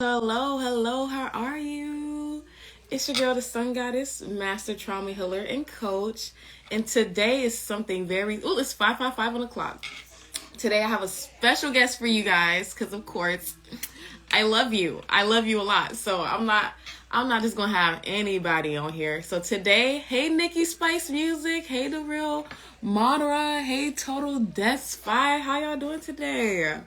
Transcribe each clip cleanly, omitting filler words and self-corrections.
Hello, hello, how are you? It's your girl, the Sun Goddess, Master Trauma Healer and Coach. And today is something it's 5:55 on the clock. Today I have a special guest for you guys, because of course, I love you. I love you a lot. So I'm not just gonna have anybody on here. So today, hey Nikki Spice Music, hey The Real Monra, hey Total Death Spy, how y'all doing today?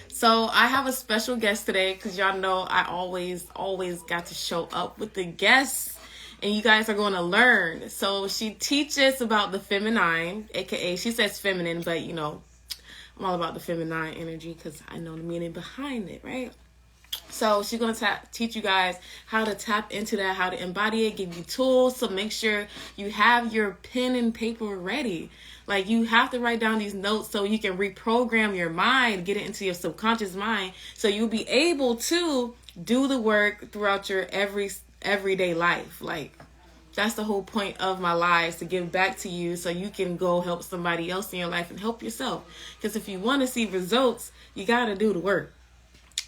So I have a special guest today because y'all know I always got to show up with the guests, and you guys are going to learn. So she teaches about the feminine, aka she says feminine, but you know, I'm all about the feminine energy because I know the meaning behind it, right? So she's going to teach you guys how to tap into that, how to embody it, give you tools. So make sure you have your pen and paper ready. Like, you have to write down these notes so you can reprogram your mind, get it into your subconscious mind, so you'll be able to do the work throughout your everyday life. Like, that's the whole point of my lives, to give back to you so you can go help somebody else in your life and help yourself. Because if you want to see results, you got to do the work.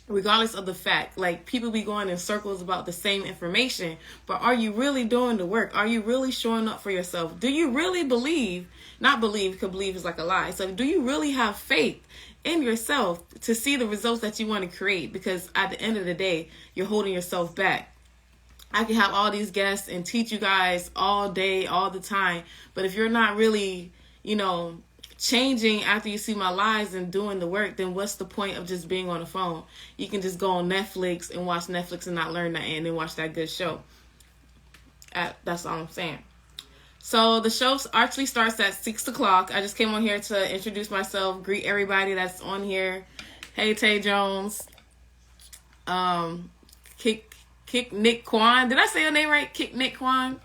Regardless of the fact, like, people be going in circles about the same information, but are you really doing the work? Are you really showing up for yourself? Do you really believe, not believe, because believe is like a lie. So do you really have faith in yourself to see the results that you want to create? Because at the end of the day, you're holding yourself back. I can have all these guests and teach you guys all day, all the time, but if you're not really, changing after you see my lives and doing the work, then what's the point of just being on the phone? You can just go on Netflix and watch Netflix and not learn that, and then watch that good show. That's all I'm saying. So the show actually starts at 6 o'clock. I just came on here to introduce myself, greet everybody that's on here. Hey, Tay Jones. Kick Nick Kwan. Did I say your name right? Kick Nick Kwan.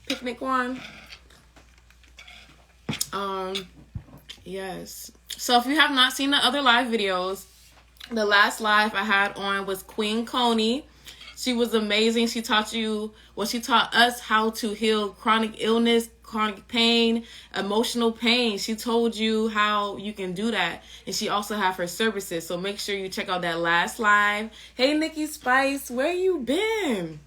Kick Nick Kwan. Yes. So if you have not seen the other live videos, the last live I had on was Queen Coney. She was amazing. She taught us how to heal chronic illness, chronic pain, emotional pain. She told you how you can do that. And she also have her services. So make sure you check out that last live. Hey, Nikki Spice, where you been?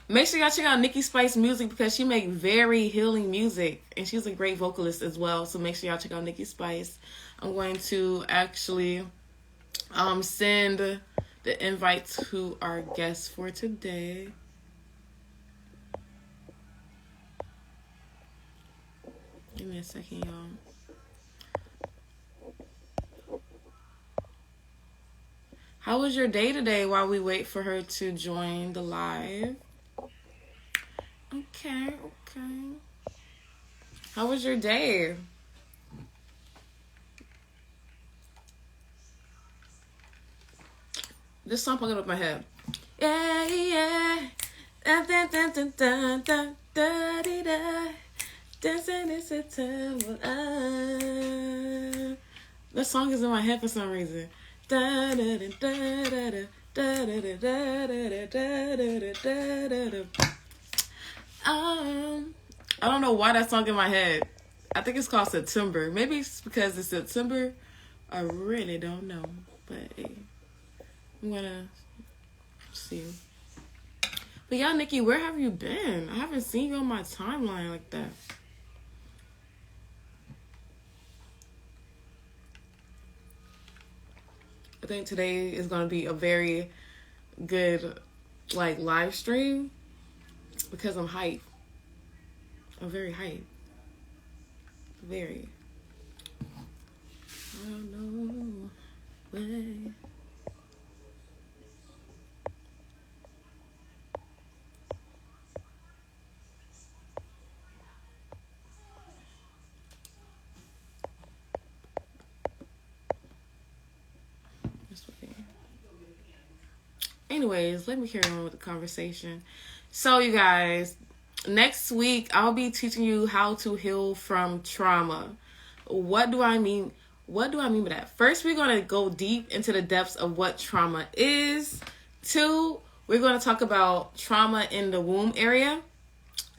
Make sure y'all check out Nikki Spice Music because she make very healing music. And she's a great vocalist as well. So make sure y'all check out Nikki Spice. I'm going to actually send the invite to our guest for today. Give me a second, y'all. How was your day today while we wait for her to join the live? Okay. How was your day? This song popping up my head. Yeah. Dun, dun, dun, dun, dun, dun, da, da, da. Dancing is a terrible. That song is in my head for some reason. Da, da, da, da, da, da, da, da, da, da, da, da, da, da. I don't know why that song in my head. I think it's called September. Maybe it's because it's September. I really don't know. But hey, I'm gonna see. But yeah, Nikki, where have you been? I haven't seen you on my timeline like that. I think today is gonna be a very good live stream. Because I'm hyped. I'm very hyped. Very. I don't know where. Anyways, let me carry on with the conversation. So you guys, next week I'll be teaching you how to heal from trauma. What do I mean? What do I mean by that? First, we're going to go deep into the depths of what trauma is. 2, we're going to talk about trauma in the womb area.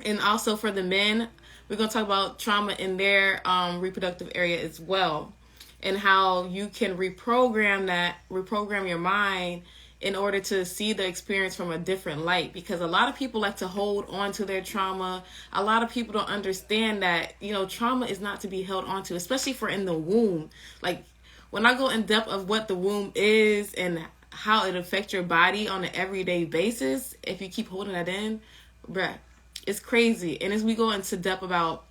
And also for the men, we're going to talk about trauma in their reproductive area as well. and how you can reprogram your mind in order to see the experience from a different light, because a lot of people like to hold on to their trauma. A lot of people don't understand that, trauma is not to be held on to, especially for in the womb. Like, when I go in depth of what the womb is and how it affects your body on an everyday basis, if you keep holding that in, bruh, it's crazy. And as we go into depth about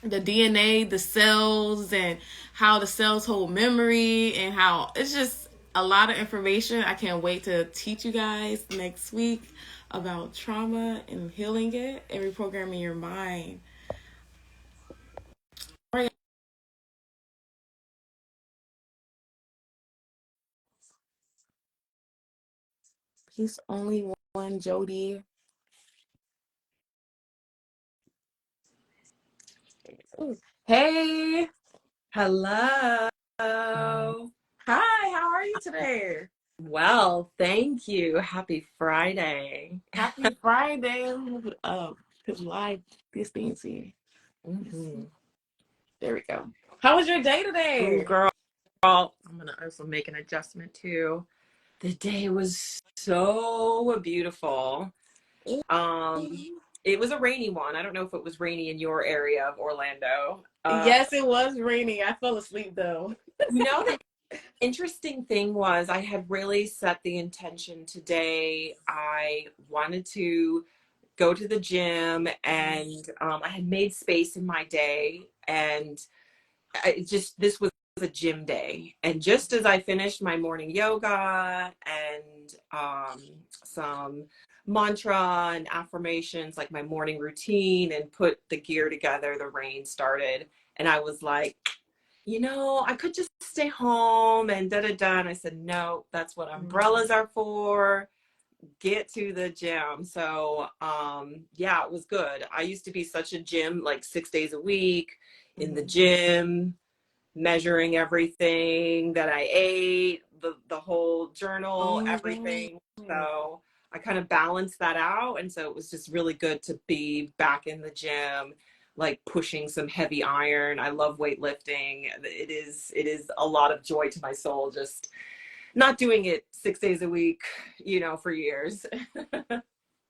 the DNA, the cells, and how the cells hold memory, and how it's just a lot of information. I can't wait to teach you guys next week about trauma and healing it and reprogramming your mind. All right. He's only one, Jody. Ooh. Hey. Hello. Hi, how are you today? Well, thank you. Happy Friday. Happy Friday. Cause live this thing see. hmm There we go. How was your day Oh, today? girl, I'm gonna also make an adjustment too. The day was so beautiful. It was a rainy one. I don't know if it was rainy in your area of Orlando. Yes, it was raining. I fell asleep though. The interesting thing was I had really set the intention today. I wanted to go to the gym, and I had made space in my day, and this was a gym day. And just as I finished my morning yoga and some mantra and affirmations, like my morning routine, and put the gear together, the rain started. And I was like, I could just stay home and da da da. And I said, no, that's what umbrellas are for. Get to the gym. So yeah, it was good. I used to be such a gym, like 6 days a week in the gym, measuring everything that I ate, the whole journal, Oh, everything. So I kind of balanced that out. And so it was just really good to be back in the gym, like pushing some heavy iron. I love weightlifting. It is a lot of joy to my soul, just not doing it 6 days a week, for years.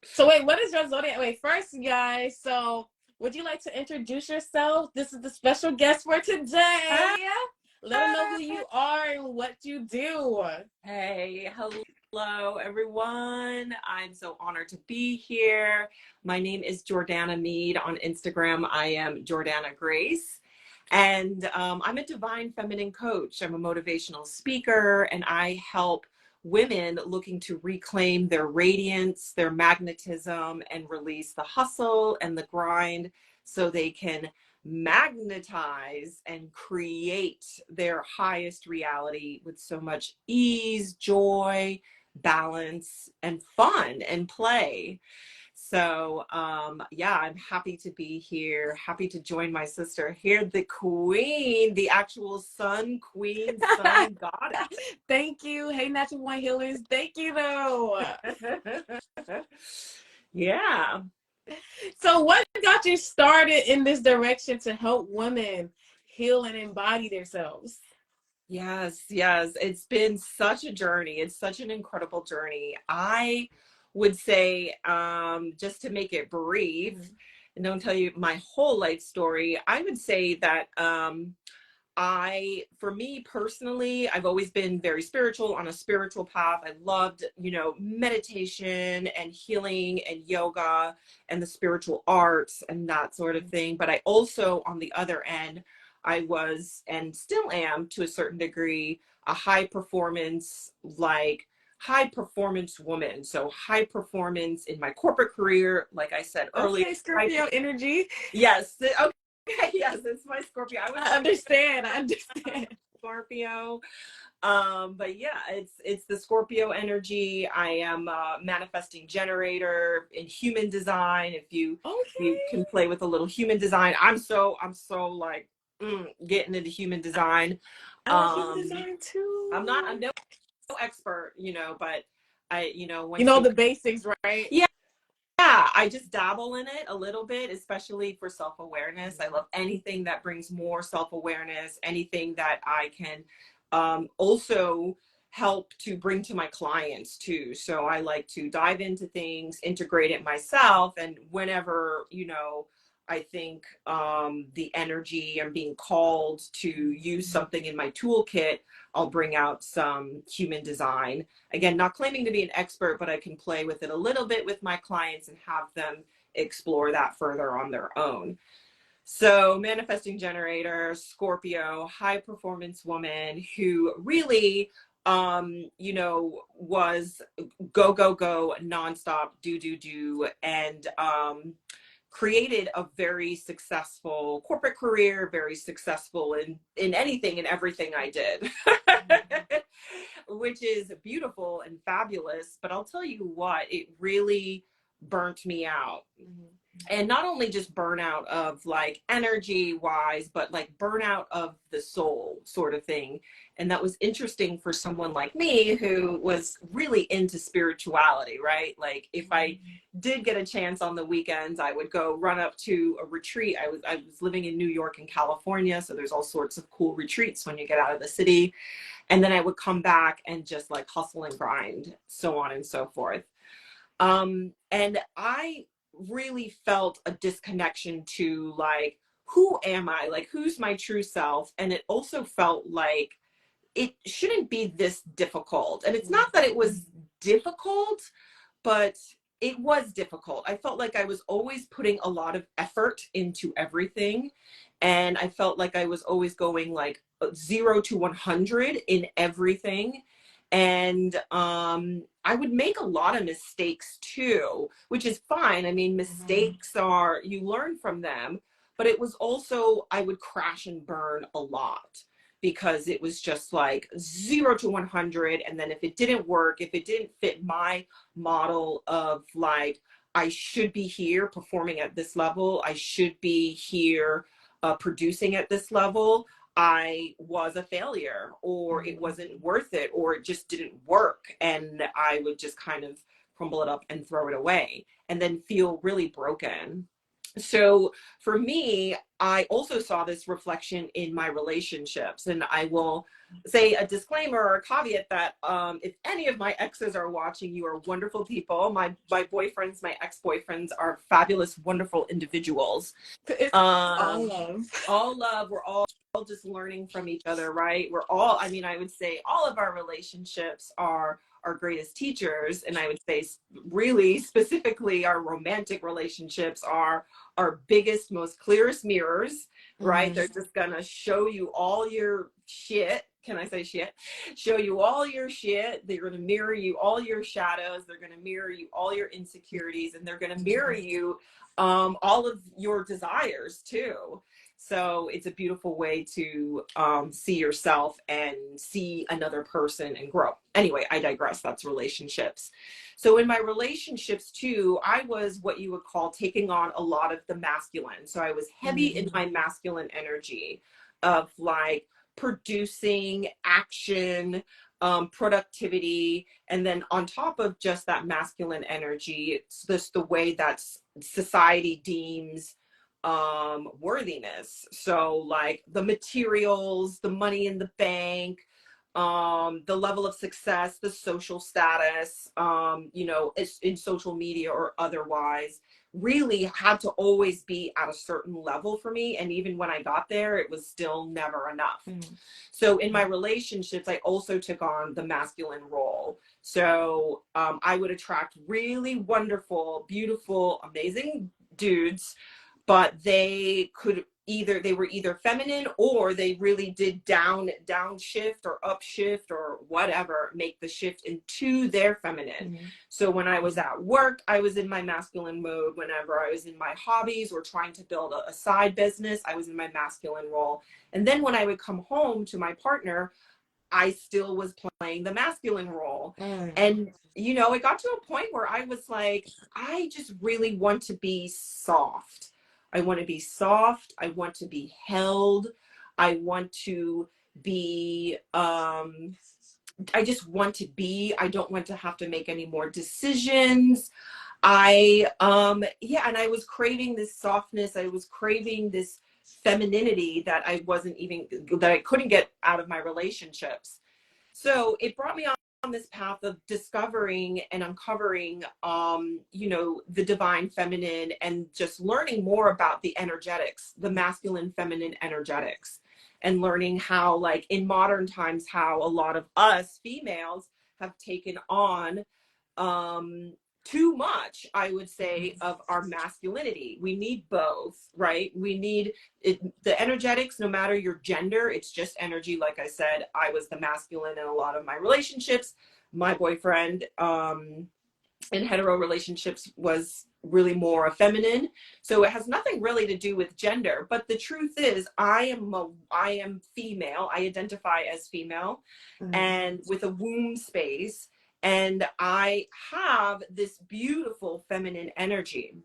so wait, what is your zodiac? Wait, first, guys. So, would you like to introduce yourself? This is the special guest for today. Let them know who you are and what you do. Hey, hello everyone. I'm so honored to be here. My name is Jordana Mead. On Instagram, I am Jordana Grace. And I'm a divine feminine coach. I'm a motivational speaker, and I help women looking to reclaim their radiance, their magnetism, and release the hustle and the grind so they can magnetize and create their highest reality with so much ease, joy, balance, and fun and play. So, yeah, I'm happy to be here. Happy to join my sister here, the queen, the actual sun queen, sun goddess. Thank you. Hey, Natural One Healers. Thank you, though. Yeah. So, what got you started in this direction to help women heal and embody themselves? Yes, yes. It's been such a journey. It's such an incredible journey. I would say, just to make it brief and don't tell you my whole life story, I would say that for me personally, I've always been very spiritual, on a spiritual path. I loved, meditation and healing and yoga and the spiritual arts and that sort of thing. But I also, on the other end, I was and still am to a certain degree a high performance woman. So high performance in my corporate career, like I said earlier. Okay, Scorpio energy. Yes. Okay. Yes, it's my Scorpio. I was I understand. I understand. Scorpio. But yeah, it's the Scorpio energy. I am a manifesting generator in human design. If you Okay. can play with a little human design, I'm so like getting into human design. I like human Um, design too. I'm no expert, but I, You once know you, the basics, right? yeah, yeah, I just dabble in it a little bit, especially for self-awareness. I love anything that brings more self-awareness, anything that I can also help to bring to my clients too. So I like to dive into things, integrate it myself, and whenever, you know, I think the energy, I'm being called to use something in my toolkit, I'll bring out some human design. Again, not claiming to be an expert, but I can play with it a little bit with my clients and have them explore that further on their own. So, manifesting generator, Scorpio, high performance woman who really, you know, was go, go, go, nonstop, do, do, do, and created a very successful corporate career, very successful in anything and everything I did, which is beautiful and fabulous. But I'll tell you what, it really burnt me out. And not only just burnout of like energy wise, but like burnout of the soul sort of thing. And that was interesting for someone like me who was really into spirituality, right? Like if I did get a chance on the weekends, I would go run up to a retreat. I was living in New York and California, so there's all sorts of cool retreats when you get out of the city. And then I would come back and just like hustle and grind, so on and so forth. And I really felt a disconnection to like, who am I? Like, who's my true self? And it also felt like it shouldn't be this difficult. And it's not that it was difficult, but it was difficult. I felt like I was always putting a lot of effort into everything. And I felt like I was always going like 0 to 100 in everything. And I would make a lot of mistakes too, which is fine. I mean, mistakes are, you learn from them, but it was also, I would crash and burn a lot because it was just like 0 to 100. And then if it didn't work, if it didn't fit my model of like, I should be here performing at this level, I should be here producing at this level, I was a failure, or it wasn't worth it, or it just didn't work. And I would just kind of crumble it up and throw it away and then feel really broken. So for me, I also saw this reflection in my relationships. And I will say a disclaimer or a caveat that if any of my exes are watching, you are wonderful people. My boyfriends, my ex-boyfriends are fabulous, wonderful individuals. All Um, love. all love, we're all just learning from each other, right? We're all, I mean, I would say all of our relationships are our greatest teachers. And I would say really specifically our romantic relationships are our biggest, most clearest mirrors, right? They're just gonna show you all your shit. Can I say shit? Show you all your shit. They're gonna mirror you all your shadows. They're gonna mirror you all your insecurities, and they're gonna mirror you all of your desires too. So it's a beautiful way to see yourself and see another person and grow. Anyway, I digress. That's relationships. So in my relationships too, I was what you would call taking on a lot of the masculine. So I was heavy in my masculine energy of like producing action, productivity. And then on top of just that masculine energy, it's just the way that society deems worthiness. So like the materials, the money in the bank, the level of success, the social status, you know, in social media or otherwise, really had to always be at a certain level for me. And even when I got there, it was still never enough. So in my relationships, I also took on the masculine role. So I would attract really wonderful, beautiful, amazing dudes, but they were either feminine, or they really did downshift or upshift or whatever, make the shift into their feminine. So when I was at work, I was in my masculine mode. Whenever I was in my hobbies or trying to build a side business, I was in my masculine role. And then when I would come home to my partner, I still was playing the masculine role. And, you know, it got to a point where I was like, I just really want to be soft. I want to be soft. I want to be held. I want to be, I just want to be, I don't want to have to make any more decisions. Yeah, and I was craving this softness. I was craving this femininity that I couldn't get out of my relationships. So it brought me on this path of discovering and uncovering, the divine feminine, and just learning more about the energetics, the masculine feminine energetics, and learning how, like in modern times, how a lot of us females have taken on um too much, I would say, of our masculinity. We need both, right? We need it, the energetics, no matter your gender, it's just energy. Like I said, I was the masculine in a lot of my relationships. My boyfriend in hetero relationships was really more feminine. So it has nothing really to do with gender. But the truth is, I am female. I identify as female, and with a womb space, and I have this beautiful feminine energy.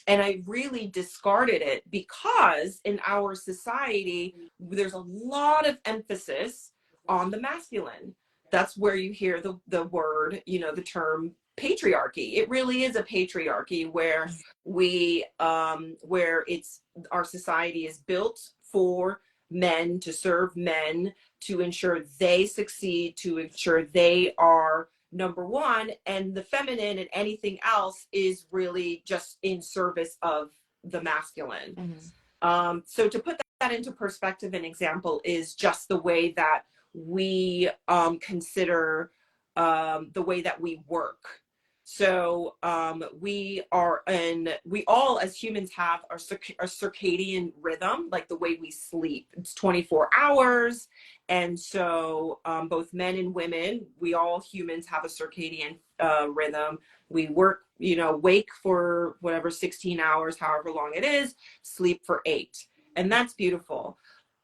And I really discarded it because in our society, there's a lot of emphasis on the masculine. That's where you hear the word, the term patriarchy. It really is a patriarchy where where it's our society is built for men, to serve men, to ensure they succeed, to ensure they are number one, and the feminine and anything else is really just in service of the masculine. So to put that into perspective, an example is just the way that we consider the way that we work. So we all as humans have our circadian rhythm, like the way we sleep. It's 24 hours. And so both men and women, we all humans have a circadian rhythm. We work, wake for whatever, 16 hours, however long it is, sleep for 8. And that's beautiful.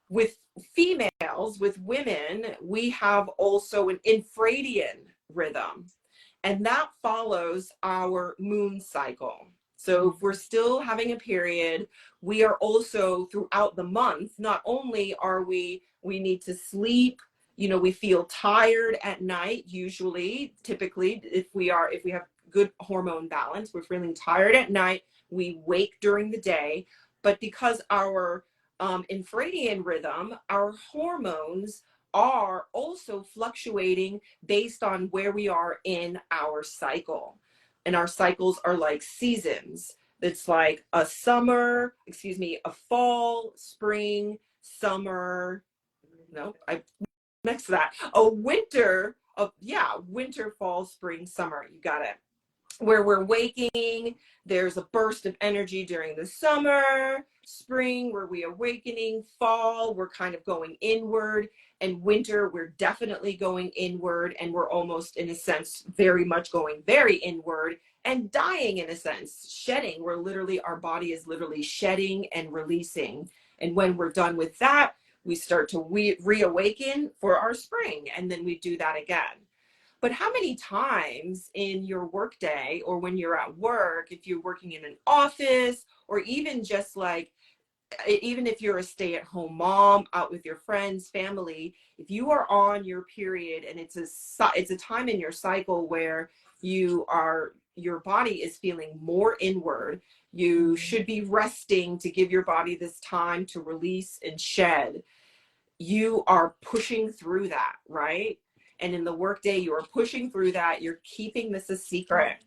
With females, with women, we have also an infradian rhythm, and that follows our moon cycle. So if we're still having a period, we are also throughout the month, not only are we need to sleep, we feel tired at night, typically, if we have good hormone balance, we're feeling tired at night, we wake during the day. But because our infradian rhythm, our hormones are also fluctuating based on where we are in our cycle. And our cycles are like seasons. It's like a fall, spring, summer. No, next to that, a winter winter, fall, spring, summer. You got it. Where we're waking, there's a burst of energy during the summer. Spring, we're reawakening. Fall, we're kind of going inward. And winter, we're definitely going inward, and we're almost, in a sense, very much going very inward and dying, in a sense, shedding. Our body is literally shedding and releasing. And when we're done with that, we start to reawaken for our spring, and then we do that again. But how many times in your workday, or when you're at work, if you're working in an office, or even just like, even if you're a stay-at-home mom out with your friends, family, if you are on your period and it's a time in your cycle where your body is feeling more inward, you should be resting to give your body this time to release and shed. You are pushing through that, right? And in the workday, you are pushing through that. You're keeping this a secret.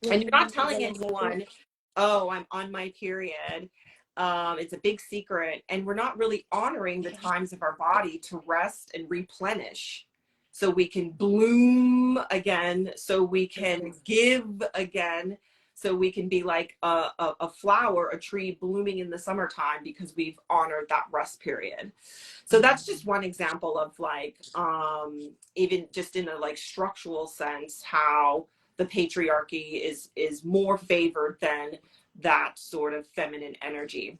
And you're not telling anyone, oh, I'm on my period. It's a big secret. And we're not really honoring the times of our body to rest and replenish, so we can bloom again, so we can give again, so we can be like a flower, a tree blooming in the summertime, because we've honored that rest period. So that's just one example of like, even just in a like structural sense, how the patriarchy is more favored than that sort of feminine energy.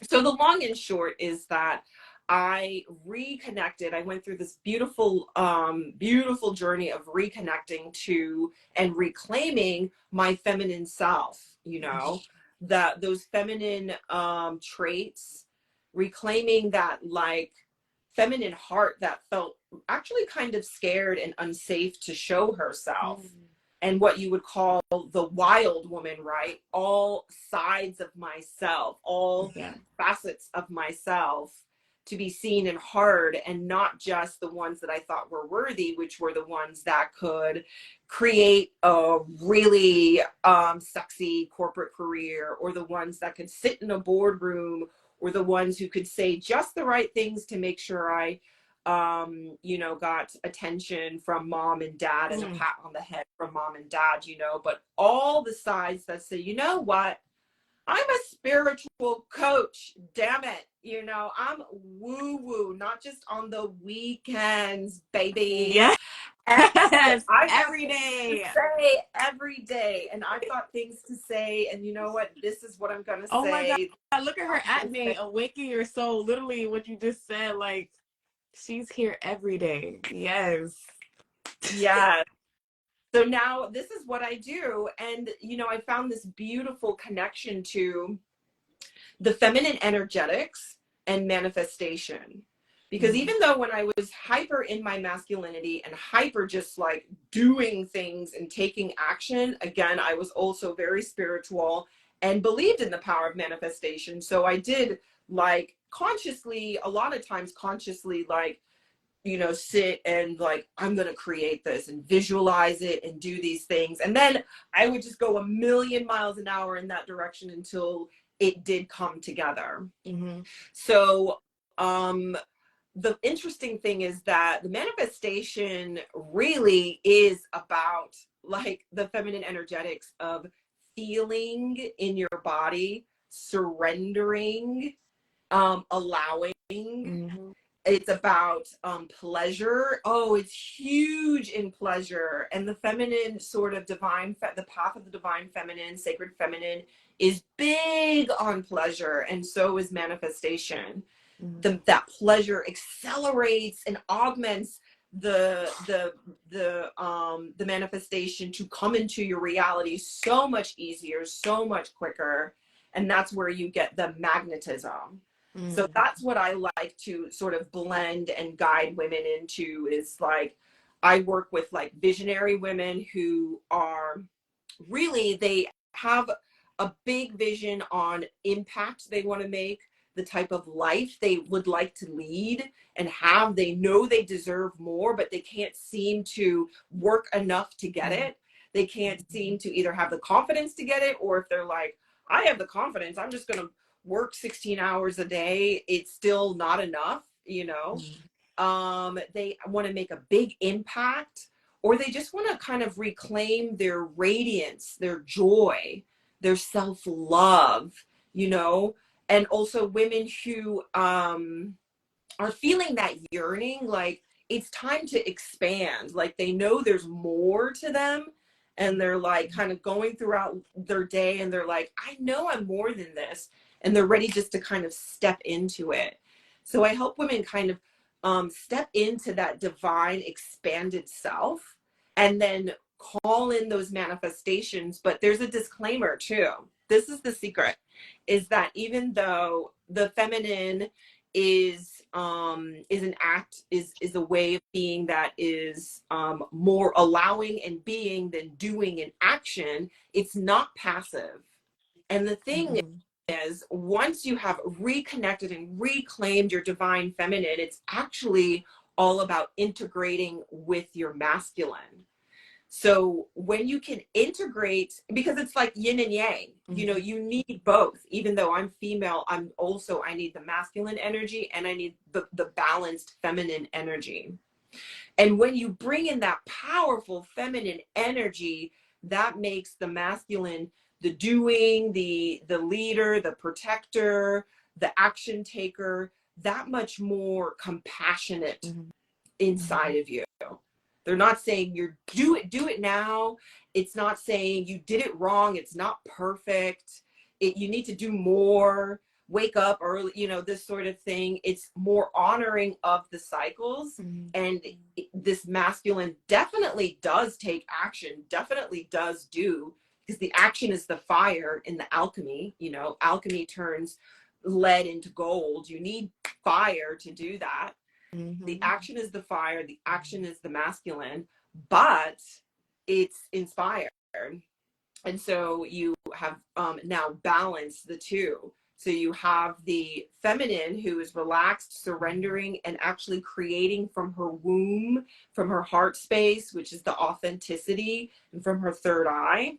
So the long and short is that I reconnected. I went through this beautiful, beautiful journey of reconnecting to and reclaiming my feminine self, that those feminine traits, reclaiming that like feminine heart that felt actually kind of scared and unsafe to show herself. and what you would call the wild woman, right? All sides of myself, all Yeah. facets of myself to be seen and heard, and not just the ones that I thought were worthy, which were the ones that could create a really sexy corporate career, or the ones that could sit in a boardroom, or the ones who could say just the right things to make sure I got attention from mom and dad and a pat on the head from mom and dad, but all the sides that say, you know what, I'm a spiritual coach, damn it. I'm woo woo, not just on the weekends, baby. Yes. And I have Every things to day. say every day. And I've got things to say. And you know what? This is what I'm going to Oh my God. say. Look at her at me. Awaken your soul. Literally what you just said. Like, she's here every day. Yes. Yes. So now this is what I do. And, I found this beautiful connection to the feminine energetics and manifestation. Because even though when I was hyper in my masculinity and hyper just like doing things and taking action, again, I was also very spiritual and believed in the power of manifestation. So I did like consciously, a lot of times consciously, like, sit and like, I'm going to create this and visualize it and do these things. And then I would just go a million miles an hour in that direction until it did come together. Mm-hmm. So, the interesting thing is that the manifestation really is about like the feminine energetics of feeling in your body, surrendering, allowing. Mm-hmm. It's about pleasure. Oh, it's huge in pleasure. And the feminine sort of the path of the divine feminine, sacred feminine, is big on pleasure, and so is manifestation. That pleasure accelerates and augments the manifestation to come into your reality so much easier, so much quicker. And that's where you get the magnetism. So that's what I like to sort of blend and guide women into, is like, I work with like visionary women who are really, they have a big vision on impact they want to make, the type of life they would like to lead and have. They know they deserve more, but they can't seem to work enough to get it. They can't seem to either have the confidence to get it, or if they're like, I have the confidence, I'm just going to work 16 hours a day, it's still not enough. They want to make a big impact, or they just want to kind of reclaim their radiance, their joy, their self-love, and also women who are feeling that yearning, like it's time to expand, like they know there's more to them, and they're like kind of going throughout their day and they're like, I know I'm more than this, and they're ready just to kind of step into it. So I help women kind of step into that divine expanded self, and then call in those manifestations. But there's a disclaimer too. This is the secret, is that even though the feminine is an act, is a way of being that is more allowing and being than doing an action, it's not passive. And the thing is, once you have reconnected and reclaimed your divine feminine, it's actually all about integrating with your masculine. So when you can integrate, because it's like yin and yang, you need both. Even though I'm female, I need the masculine energy, and I need the balanced feminine energy. And when you bring in that powerful feminine energy, that makes the masculine the doing, the leader, the protector, the action taker, that much more compassionate inside of you. They're not saying do it now. It's not saying you did it wrong. It's not perfect. You need to do more, wake up early, this sort of thing. It's more honoring of the cycles. And this masculine definitely does take action, definitely does do, because the action is the fire in the alchemy. Alchemy turns lead into gold. You need fire to do that. The action is the fire, the action is the masculine, but it's inspired. And so you have now balanced the two. So you have the feminine who is relaxed, surrendering, and actually creating from her womb, from her heart space, which is the authenticity, and from her third eye.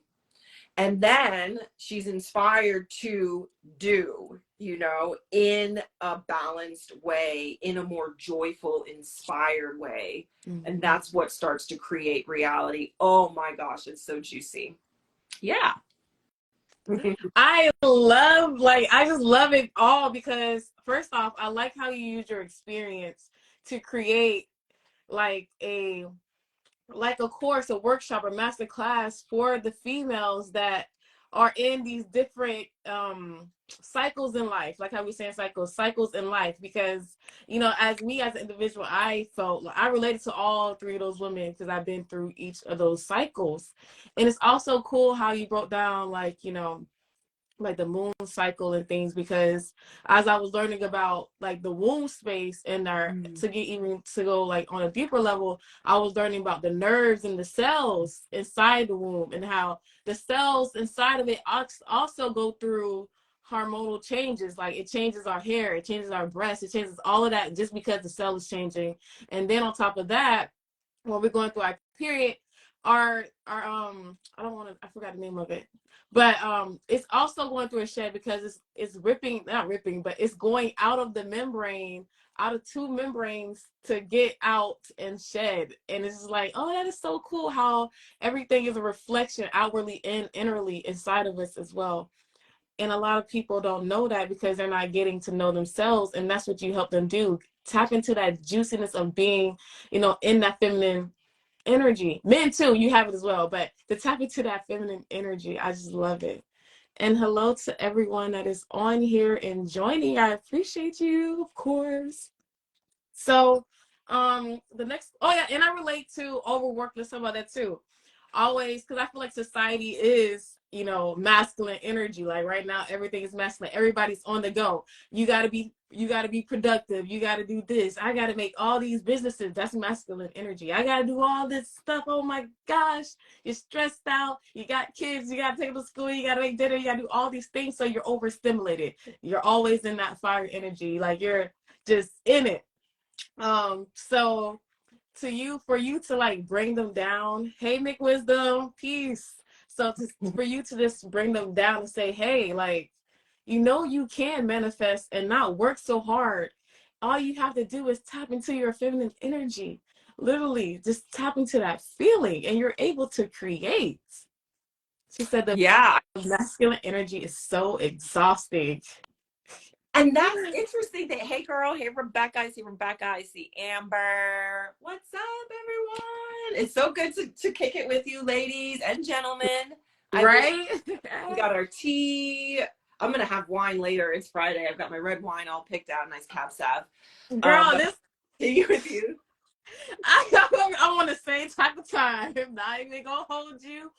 And then she's inspired to do, you know, in a balanced way, in a more joyful, inspired way. And that's what starts to create reality. Oh my gosh, it's so juicy. Yeah. I love, like, I just love it all because, first off, I like how you use your experience to create like a course, a workshop, a master class for the females that are in these different cycles in life, like how we say cycles in life. Because, you know, as me as an individual, I felt like I related to all three of those women because I've been through each of those cycles. And it's also cool how you broke down, like, you know, like the moon cycle and things, because as I was learning about like the womb space and our to get even to go like on a deeper level, I was learning about the nerves and the cells inside the womb and how the cells inside of it also go through hormonal changes. Like it changes our hair, it changes our breasts, it changes all of that just because the cell is changing. And then on top of that, when we're going through our period, our I don't want to, I forgot the name of it, but it's also going through a shed because it's ripping, not ripping, but it's going out of the membrane, out of two membranes to get out and shed. And it's just like, oh, that is so cool how everything is a reflection outwardly and innerly inside of us as well. And a lot of people don't know that because they're not getting to know themselves, and that's what you help them do. Tap into that juiciness of being, you know, in that feminine energy. Men too, you have it as well, but to tap into that feminine energy, I just love it. And hello to everyone that is on here and joining. I appreciate you, of course. So the next, oh yeah, and I relate to overwork. Let's talk about that too. Always, because I feel like society is, you know, masculine energy. Like right now everything is masculine, everybody's on the go. You got to be productive, you got to do this, I got to make all these businesses. That's masculine energy. I got to do all this stuff. Oh my gosh, you're stressed out, you got kids, you got to take them to school, you got to make dinner, you got to do all these things, so you're overstimulated. You're always in that fire energy, like you're just in it. So for you to like bring them down, hey McWisdom, peace. So for you to just bring them down and say, hey, like, you know, you can manifest and not work so hard. All you have to do is tap into your feminine energy. Literally, just tap into that feeling and you're able to create. She said the Yeah. masculine energy is so exhausting. And that's interesting that, hey girl, hey Rebecca, I see Rebecca, I see Amber. What's up, everyone? It's so good to kick it with you, ladies and gentlemen. I believe Right? we got our tea. I'm gonna have wine later. It's Friday. I've got my red wine all picked out, nice cab sav. Girl, But this tea with you. I want the same type of time. I'm not even gonna hold you.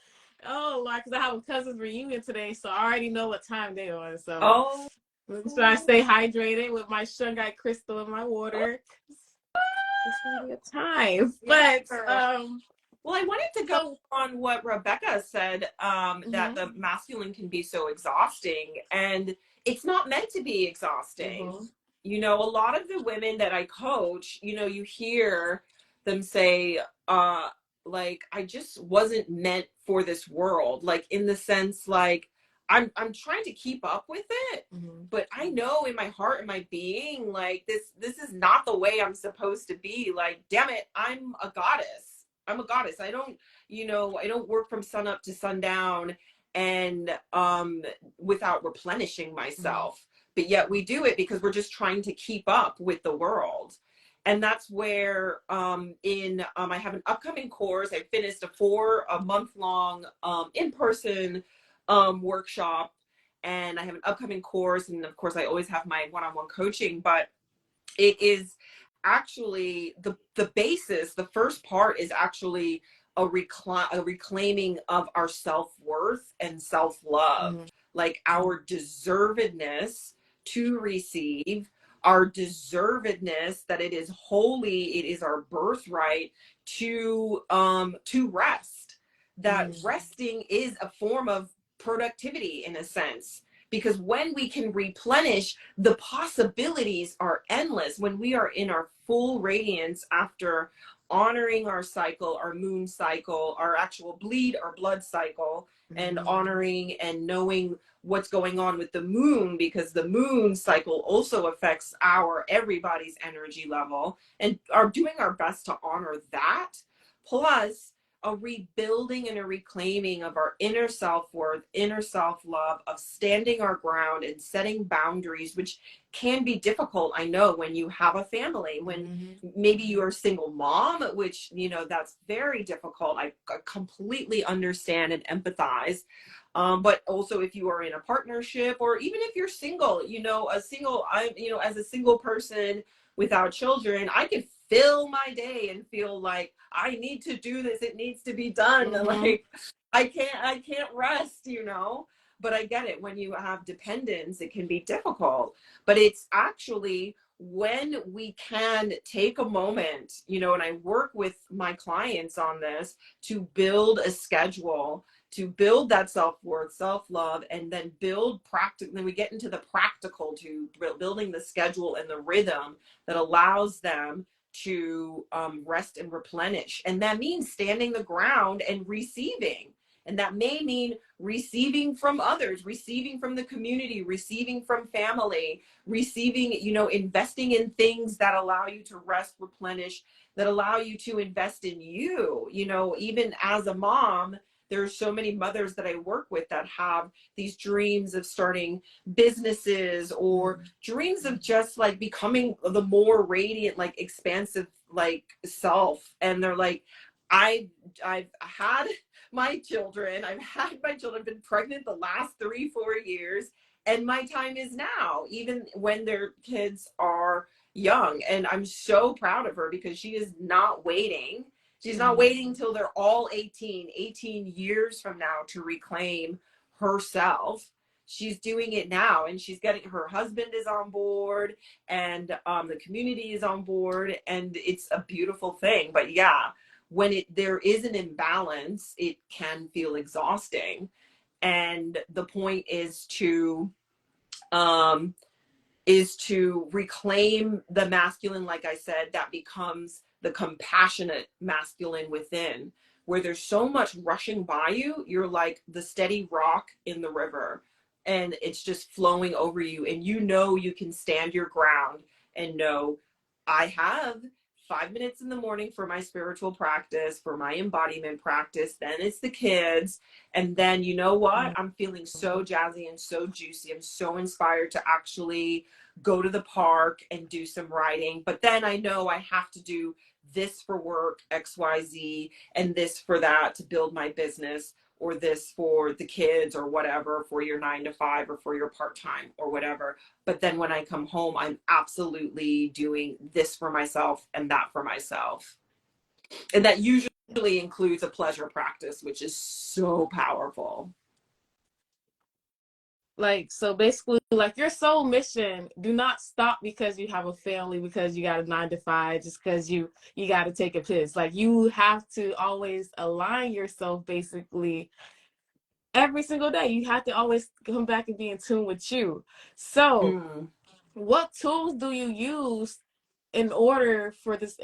Oh, like, because I have a cousin's reunion today, so I already know what time they are. So Oh, make sure I stay hydrated with my shungite crystal in my water. It's gonna be a time. yeah, But girl. Well, I wanted to go so on what Rebecca said, that mhm, the masculine can be so exhausting, and it's not meant to be exhausting. mhm, You know, a lot of the women that I coach, you know, you hear them say, like, I just wasn't meant for this world. Like, in the sense, like, I'm trying to keep up with it, mhm, but I know in my heart and my being, like, this is not the way I'm supposed to be. Like, damn it, I'm a goddess. I'm a goddess. I don't, you know, I don't work from sun up to sundown and without replenishing mhm, myself. But yet we do it because we're just trying to keep up with the world. And that's where I have an upcoming course. I finished a month long in-person workshop, and I have an upcoming course, and of course I always have my one-on-one coaching, but it is actually the basis. The first part is actually a reclaiming of our self-worth and self-love, mhm, like our deservedness to receive, our deservedness that it is holy, it is our birthright to rest, that resting is a form of productivity in a sense. Because when we can replenish, the possibilities are endless. When we are in our full radiance after honoring our cycle, our moon cycle, our actual bleed, our blood cycle, and honoring and knowing what's going on with the moon, because the moon cycle also affects our everybody's energy level, and are doing our best to honor that, plus a rebuilding and a reclaiming of our inner self-worth, inner self-love, of standing our ground and setting boundaries, which can be difficult. I know when you have a family, when maybe you're a single mom, which, you know, that's very difficult. I completely understand and empathize. But also if you are in a partnership, or even if you're single, you know, as a single person without children, I could fill my day and feel like I need to do this. It needs to be done. Like I can't rest, you know, but I get it. When you have dependents, it can be difficult, but it's actually when we can take a moment, you know, and I work with my clients on this, to build a schedule, to build that self-worth, self-love, and then build practice. Then we get into the practical, to building the schedule and the rhythm that allows them to rest and replenish. And that means standing the ground and receiving. And that may mean receiving from others, receiving from the community, receiving from family, receiving, you know, investing in things that allow you to rest, replenish, that allow you to invest in you. You know, even as a mom, there's so many mothers that I work with that have these dreams of starting businesses, or dreams of just like becoming the more radiant, like expansive, like self. And they're like, I've had my children, been pregnant the last 3-4 years, and my time is now, even when their kids are young. And I'm so proud of her, because she is not waiting. She's not waiting till they're all 18 years from now to reclaim herself. She's doing it now, and she's getting, her husband is on board, and the community is on board, and it's a beautiful thing. But yeah, when there is an imbalance, it can feel exhausting. And the point is to reclaim the masculine, like I said, that becomes the compassionate masculine within, where there's so much rushing by you. You're like the steady rock in the river, and it's just flowing over you. And you know, you can stand your ground and know, I have 5 minutes in the morning for my spiritual practice, for my embodiment practice. Then it's the kids. And then, you know what? I'm feeling so jazzy and so juicy. I'm so inspired to actually go to the park and do some writing. But then I know I have to do this for work, XYZ, and this for that to build my business, or this for the kids, or whatever, for your 9 to 5, or for your part-time, or whatever. But then when I come home, I'm absolutely doing this for myself and that for myself. And that usually includes a pleasure practice, which is so powerful. Like, so basically, like your soul mission, do not stop because you have a family, because you got a 9 to 5, just because you got to take a piss. Like, you have to always align yourself, basically, every single day. You have to always come back and be in tune with you. So, what tools do you use in order for this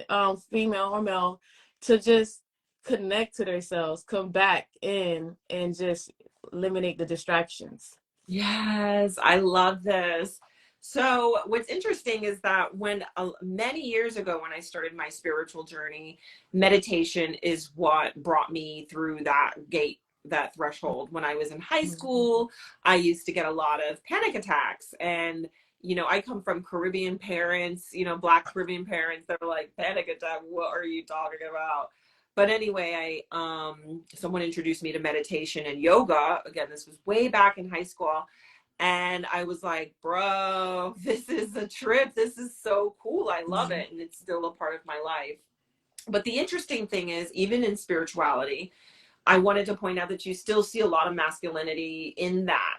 female or male to just connect to themselves, come back in, and just eliminate the distractions? Yes, I love this. So, what's interesting is that when many years ago, when I started my spiritual journey, meditation is what brought me through that gate, that threshold. When I was in high school, I used to get a lot of panic attacks. And, you know, I come from Caribbean parents, you know, Black Caribbean parents that are like, panic attack, what are you talking about? But anyway, someone introduced me to meditation and yoga. Again, this was way back in high school. And I was like, bro, this is a trip. This is so cool. I love it. And it's still a part of my life. But the interesting thing is, even in spirituality, I wanted to point out that you still see a lot of masculinity in that.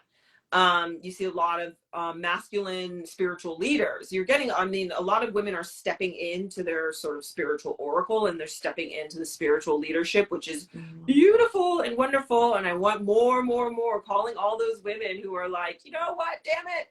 You see a lot of masculine spiritual leaders. You're getting, I mean, a lot of women are stepping into their sort of spiritual oracle, and they're stepping into the spiritual leadership, which is beautiful and wonderful. And I want more, more, more, calling all those women who are like, you know what, damn it,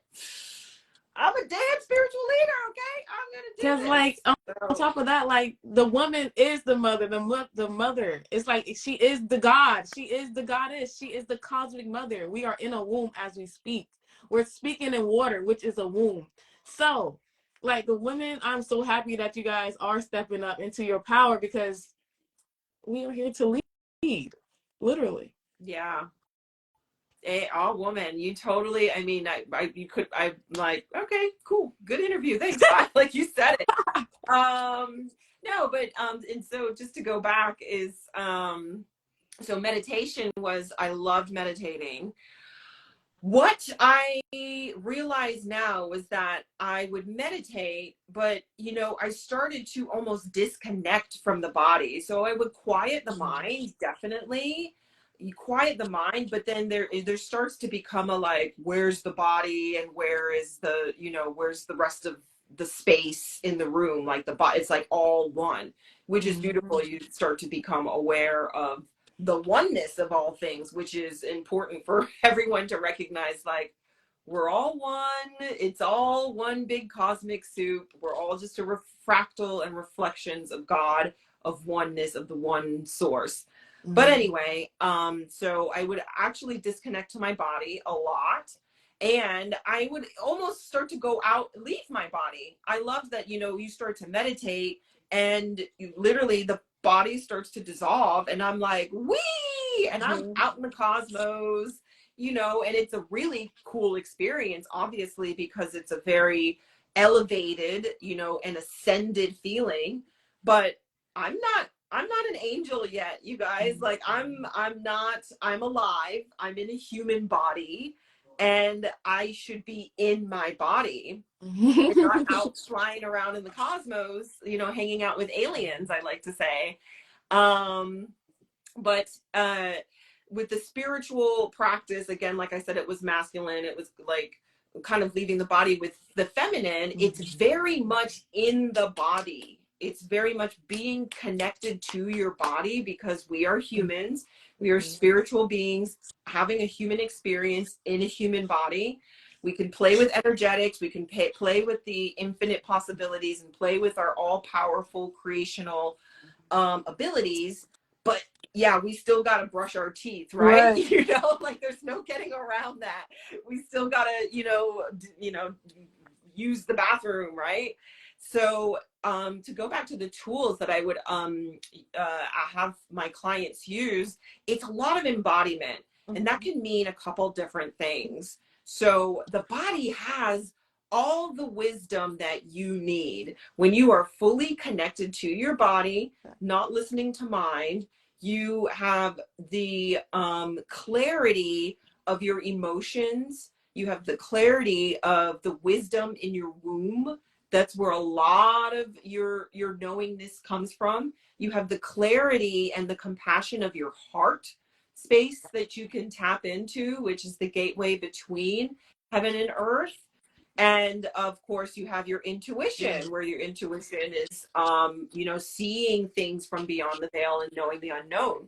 I'm a damn spiritual leader, okay? I'm gonna Because do like this. on top of that, like the woman is the mother, the mother. It's like she is the God, she is the goddess, she is the cosmic mother. We are in a womb as we speak. We're speaking in water, which is a womb. So, like the women, I'm so happy that you guys are stepping up into your power because we are here to lead, literally. Yeah. All woman, you totally, I mean, I'm like, okay, cool, good interview, thanks, bye. Like you said it. No, but and so just to go back is so meditation was, I loved meditating. What I realize now was that I would meditate, but I started to almost disconnect from the body. So I would quiet the mind, definitely. You quiet the mind, but then there starts to become a like, where's the body and where is where's the rest of the space in the room? Like the body, it's like all one, which is beautiful. You start to become aware of the oneness of all things, which is important for everyone to recognize. Like, we're all one, it's all one big cosmic soup, we're all just a fractal and reflections of God, of oneness, of the one source. But anyway, so I would actually disconnect to my body a lot, and I would almost start to go out, leave my body. I love that, you start to meditate and literally the body starts to dissolve, and I'm like, wee, and I'm out in the cosmos, and it's a really cool experience, obviously, because it's a very elevated, and ascended feeling. But I'm not an angel yet, you guys. Like, I'm alive. I'm in a human body, and I should be in my body and not out flying around in the cosmos, hanging out with aliens, I like to say. But with the spiritual practice, again, like I said, it was masculine. It was like kind of leaving the body with the feminine. It's very much in the body. It's very much being connected to your body, because we are humans. We are spiritual beings having a human experience in a human body. We can play with energetics. We can play with the infinite possibilities and play with our all-powerful creational abilities. But yeah, we still got to brush our teeth, right? Like there's no getting around that. We still got to, use the bathroom, right? So to go back to the tools that I would have my clients use, it's a lot of embodiment, and that can mean a couple different things. So the body has all the wisdom that you need when you are fully connected to your body, not listening to mind. You have the clarity of your emotions. You have the clarity of the wisdom in your womb. That's where a lot of your knowingness comes from. You have the clarity and the compassion of your heart space that you can tap into, which is the gateway between heaven and earth. And of course, you have your intuition, where your intuition is, seeing things from beyond the veil and knowing the unknown.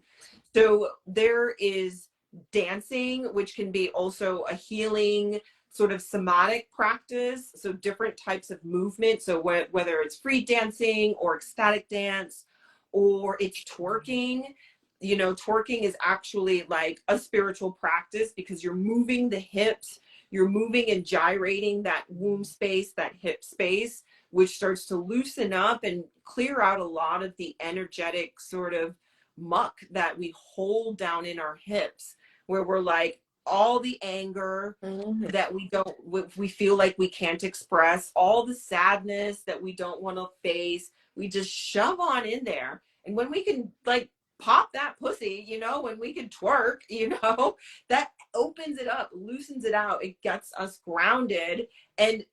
So there is dancing, which can be also a healing sort of somatic practice. So different types of movement. So whether it's free dancing or ecstatic dance, or it's twerking. Twerking is actually like a spiritual practice, because you're moving the hips, you're moving and gyrating that womb space, that hip space, which starts to loosen up and clear out a lot of the energetic sort of muck that we hold down in our hips, where we're like, all the anger that we feel like we can't express, all the sadness that we don't want to face, we just shove on in there. And when we can like pop that pussy, when we can twerk, that opens it up, loosens it out, it gets us grounded. And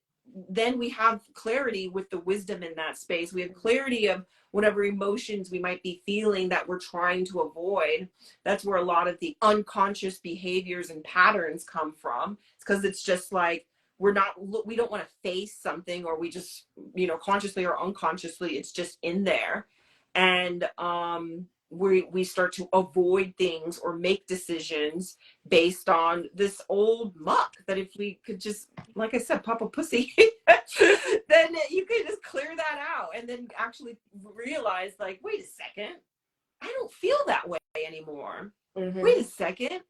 then we have clarity with the wisdom in that space. We have clarity of whatever emotions we might be feeling that we're trying to avoid. That's where a lot of the unconscious behaviors and patterns come from. It's because it's just like we don't want to face something, or we just, consciously or unconsciously, it's just in there. And we start to avoid things or make decisions based on this old muck that if we could just, like I said, pop a pussy, then you could just clear that out and then actually realize, like, wait a second, I don't feel that way anymore. Mm-hmm. Wait a second,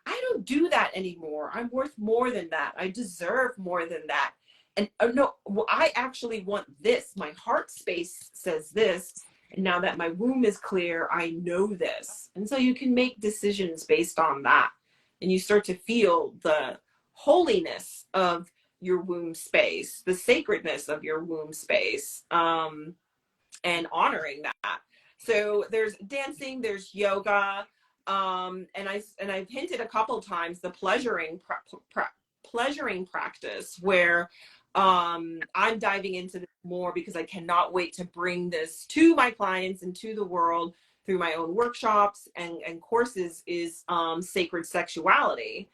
I don't do that anymore. I'm worth more than that. I deserve more than that. And no, well, I actually want this. My heart space says this. And now that my womb is clear, I know this. And so you can make decisions based on that. And you start to feel the holiness of your womb space, the sacredness of your womb space, and honoring that. So there's dancing, there's yoga, and I've hinted a couple times the pleasuring practice, where I'm diving into this more because I cannot wait to bring this to my clients and to the world through my own workshops and courses, is sacred sexuality.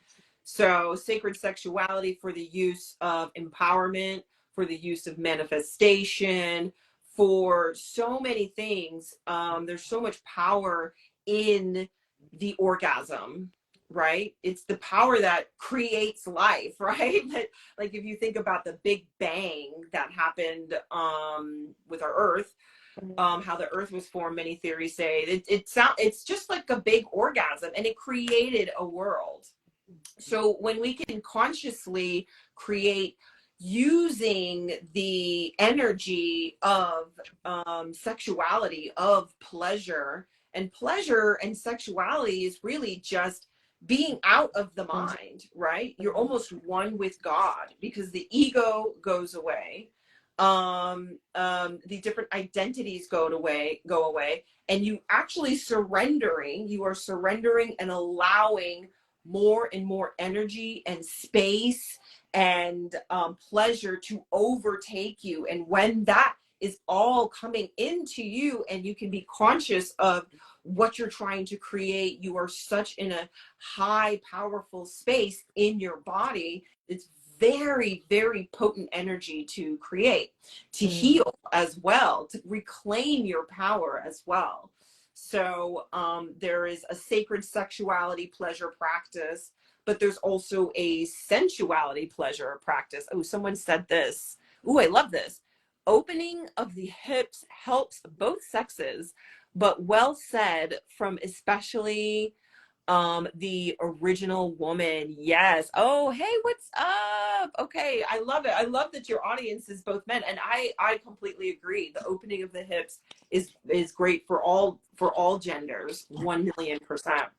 So sacred sexuality for the use of empowerment, for the use of manifestation, for so many things. There's so much power in the orgasm, right? It's the power that creates life, right? Like if you think about the Big Bang that happened with our Earth, how the Earth was formed, many theories say it's just like a big orgasm, and it created a world. So when we can consciously create using the energy of sexuality, of pleasure, and pleasure and sexuality is really just being out of the mind, right? You're almost one with God because the ego goes away. The different identities go away, and you actually you are surrendering and allowing more and more energy and space and pleasure to overtake you. And when that is all coming into you and you can be conscious of what you're trying to create, you are such in a high, powerful space in your body. It's very, very potent energy to create, to heal as well, to reclaim your power as well. So there is a sacred sexuality pleasure practice, but there's also a sensuality pleasure practice. Oh, someone said this. Oh, I love this. Opening of the hips helps both sexes, but well said from especially the original woman. Yes. Oh, hey, what's up? Okay, I love it. I love that your audience is both men, and I completely agree. The opening of the hips is great for all genders, 1,000,000%.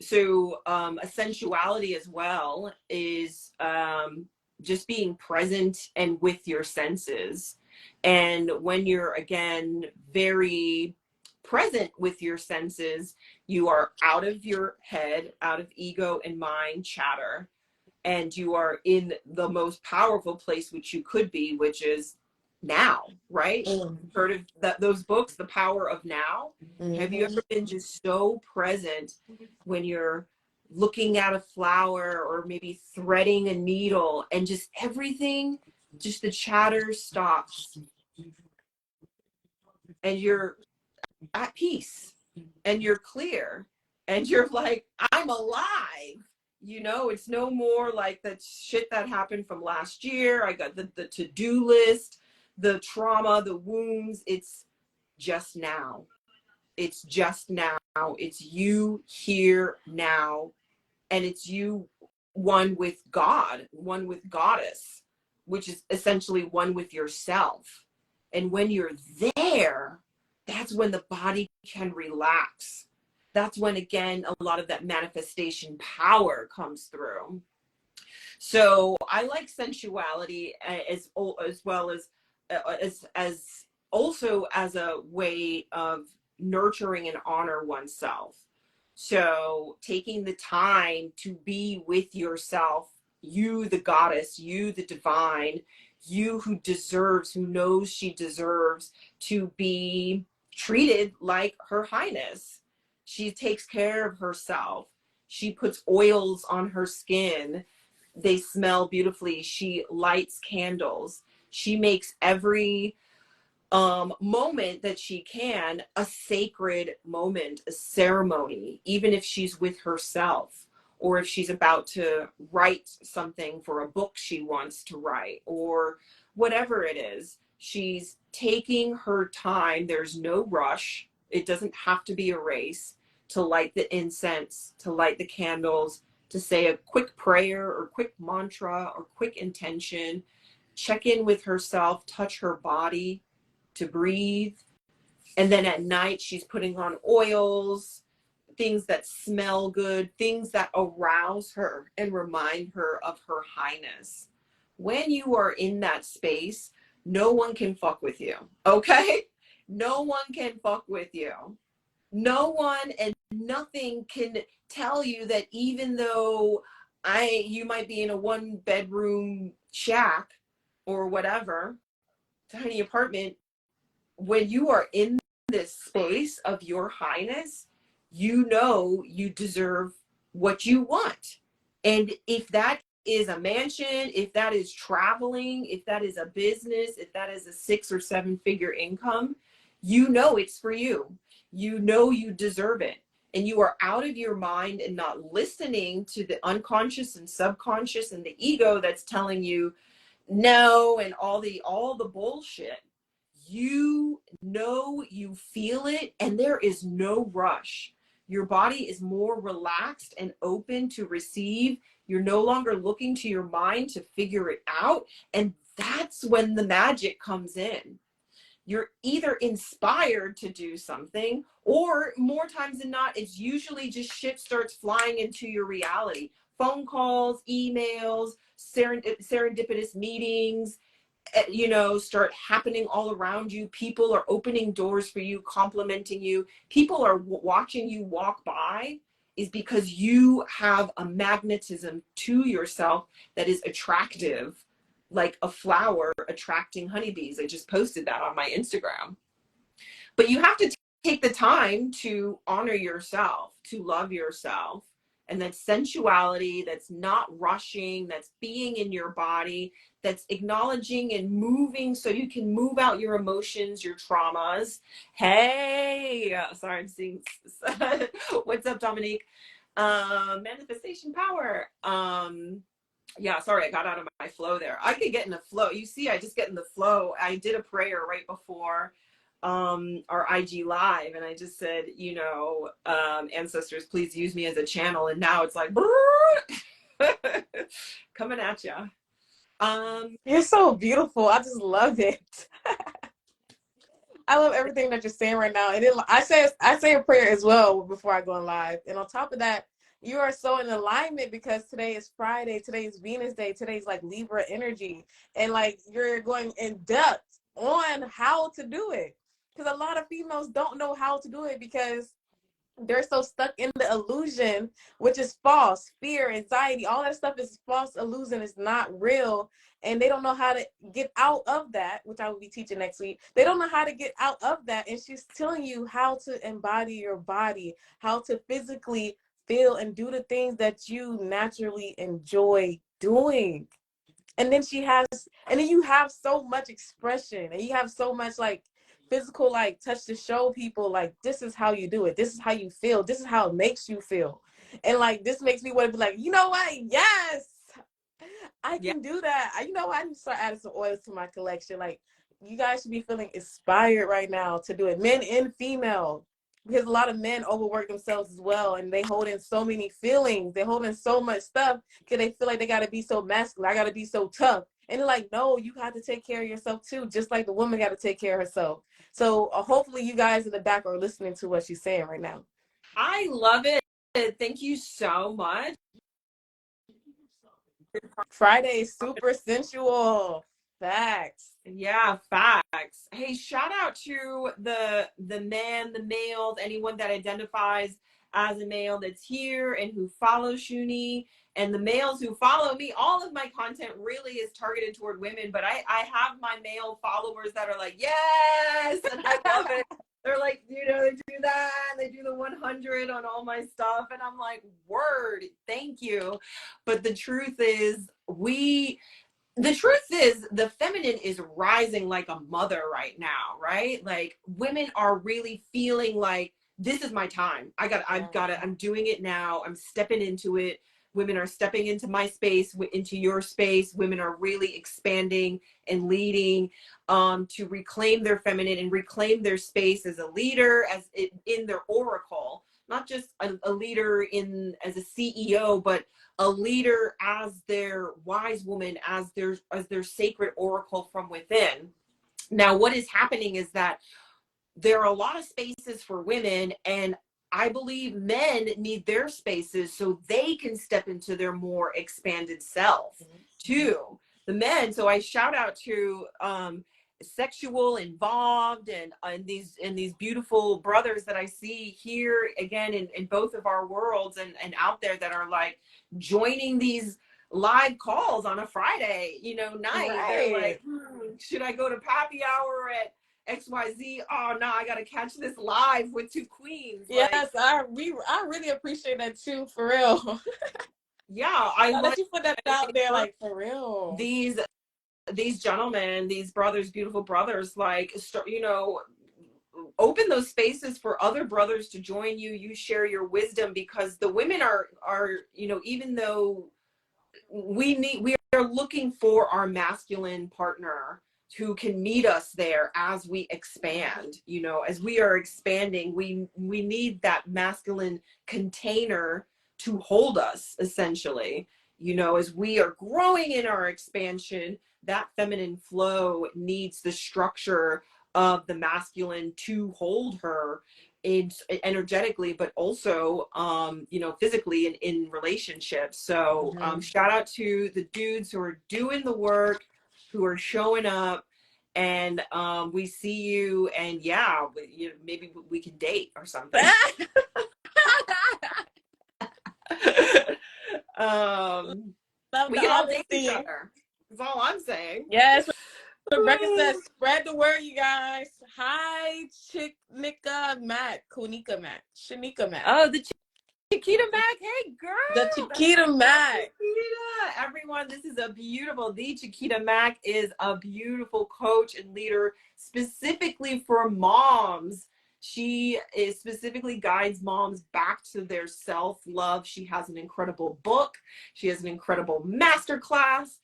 So a sensuality as well is just being present and with your senses. And when you're, again, very present with your senses, you are out of your head, out of ego and mind chatter, and you are in the most powerful place which you could be, which is now, right? Heard of those books, The Power of Now? Have you ever been just so present when you're looking at a flower or maybe threading a needle, and just everything, just the chatter stops, and you're at peace and you're clear and you're like, I'm alive. It's no more like that shit that happened from last year. I got the to-do list, the trauma, the wounds. It's just now. It's just now. It's you here now. And it's you one with God, one with Goddess, which is essentially one with yourself. And when you're there, that's when the body can relax. That's when, again, a lot of that manifestation power comes through. So I like sensuality as well as also as a way of nurturing and honor oneself. So taking the time to be with yourself, you the goddess, you the divine, you who knows she deserves to be treated like her highness. She takes care of herself. She puts oils on her skin. They smell beautifully. She lights candles. She makes every moment that she can a sacred moment, a ceremony, even if she's with herself, or if she's about to write something for a book she wants to write, or whatever it is. She's taking her time. There's no rush. It doesn't have to be a race to light the incense, to light the candles, to say a quick prayer or quick mantra or quick intention, check in with herself, touch her body, to breathe. And then at night, she's putting on oils, things that smell good, things that arouse her and remind her of her highness. When you are in that space, no one can fuck with you. Okay? No one can fuck with you. No one and nothing can tell you that even though you might be in a 1-bedroom shack or whatever, tiny apartment, when you are in this space of your highness, you know you deserve what you want. And if that is a mansion, if that is traveling, if that is a business, if that is a 6 or 7-figure income, you know it's for you. You know you deserve it. And you are out of your mind and not listening to the unconscious and subconscious and the ego that's telling you no and all the bullshit. You know you feel it, and there is no rush. Your body is more relaxed and open to receive. You're no longer looking to your mind to figure it out, and that's when the magic comes in. You're either inspired to do something, or more times than not, it's usually just shit starts flying into your reality. Phone calls, emails, serendipitous meetings, start happening all around you. People are opening doors for you, complimenting you. People are watching you walk by, is because you have a magnetism to yourself that is attractive, like a flower attracting honeybees. I just posted that on my Instagram. But you have to take the time to honor yourself, to love yourself. And that sensuality, that's not rushing, that's being in your body, that's acknowledging and moving so you can move out your emotions, your traumas. Hey, sorry, I'm seeing, what's up, Dominique? Manifestation power. Yeah, sorry, I got out of my flow there. I could get in the flow. You see, I just get in the flow. I did a prayer right before our IG live, and I just said, ancestors, please use me as a channel. And now it's like coming at you. You're so beautiful. I just love it. I love everything that you're saying right now. And I say a prayer as well before I go on live. And on top of that, you are so in alignment because today is Friday. Today is Venus Day. Today's like Libra energy. And like you're going in depth on how to do it. Because a lot of females don't know how to do it because they're so stuck in the illusion, which is false. Fear, anxiety, all that stuff is false illusion. It's not real. And they don't know how to get out of that, which I will be teaching next week. They don't know how to get out of that. And she's telling you how to embody your body, how to physically feel and do the things that you naturally enjoy doing. And then you have so much expression and you have so much like physical like touch to show people like this is how you do it, this is how you feel, this is how it makes you feel. And like this makes me want to be like, you know what, yes, I can do that. You know what, I need to start adding some oils to my collection. Like you guys should be feeling inspired right now to do it, men and female, because a lot of men overwork themselves as well, and they hold in so many feelings, they hold in so much stuff because they feel like they got to be so masculine, I got to be so tough. And they're like, no, you have to take care of yourself too, just like the woman got to take care of herself. So hopefully you guys in the back are listening to what she's saying right now. I love it. Thank you so much. Friday is super sensual. Facts. Yeah, facts. Hey, shout out to the man, the males, anyone that identifies as a male that's here and who follows Shuni. And the males who follow me, all of my content really is targeted toward women, but I have my male followers that are like, yes, and I love it. They're like, you know, they do that, and they do the 100 on all my stuff, and I'm like, word, thank you. But the truth is the feminine is rising like a mother right now, right? Like women are really feeling like this is my time. I'm doing it now. I'm stepping into it. Women are stepping into my space, into your space. Women are really expanding and leading to reclaim their feminine and reclaim their space as a leader, in their oracle, not just a leader as a CEO, but a leader as their wise woman, as their sacred oracle from within. Now, what is happening is that there are a lot of spaces for women, and I believe men need their spaces so they can step into their more expanded self too. The men. So I shout out to sexual involved and these beautiful brothers that I see here again in both of our worlds and out there that are like joining these live calls on a Friday, night. Right. They're like, should I go to happy hour at XYZ? Oh no, I gotta catch this live with two queens. Yes, I really appreciate that too, for real. Yeah, I love that you put that out there, like, for real. These gentlemen, these brothers, beautiful brothers, like, open those spaces for other brothers to join you. You share your wisdom, because the women are even though we are looking for our masculine partner who can meet us there as we expand, as we are expanding, we need that masculine container to hold us, essentially. As we are growing in our expansion, that feminine flow needs the structure of the masculine to hold her energetically, but also physically in relationships. So shout out to the dudes who are doing the work, who are showing up, and we see you, and maybe we can date or something. We can all date each other. That's all I'm saying. Yes. Rebecca says, spread the word, you guys. Hi, Shanika Mac. Oh, the Chiquita Mac. Hey, girl. The Chiquita Mac. Chiquita. Everyone, this is the Chiquita Mac is a beautiful coach and leader specifically for moms. She specifically guides moms back to their self-love. She has an incredible book. She has an incredible masterclass.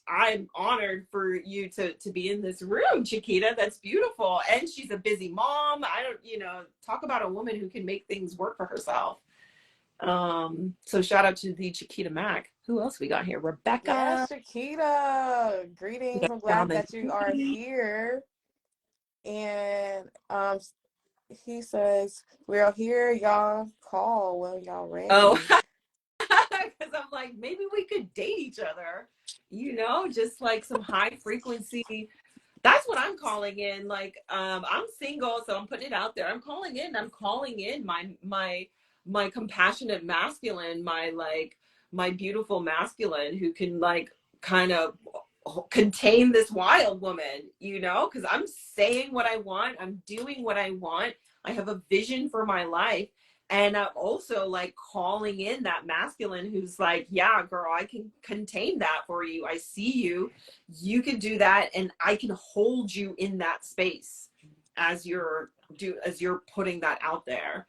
I'm honored for you to be in this room, Chiquita. That's beautiful. And she's a busy mom. Talk about a woman who can make things work for herself. So shout out to the Chiquita Mac. Who else we got here? Rebecca. Yes, Chiquita. Greetings. I'm glad that you are here. And he says, we're here, y'all call when y'all ready. Oh, because I'm like, maybe we could date each other, just like some high frequency. That's what I'm calling in. Like, I'm single, so I'm putting it out there. I'm calling in my compassionate masculine, my beautiful masculine who can like kind of contain this wild woman, because I'm saying what I want. I'm doing what I want. I have a vision for my life. And I'm also like calling in that masculine who's like, yeah, girl, I can contain that for you. I see you. You can do that. And I can hold you in that space as you're putting that out there.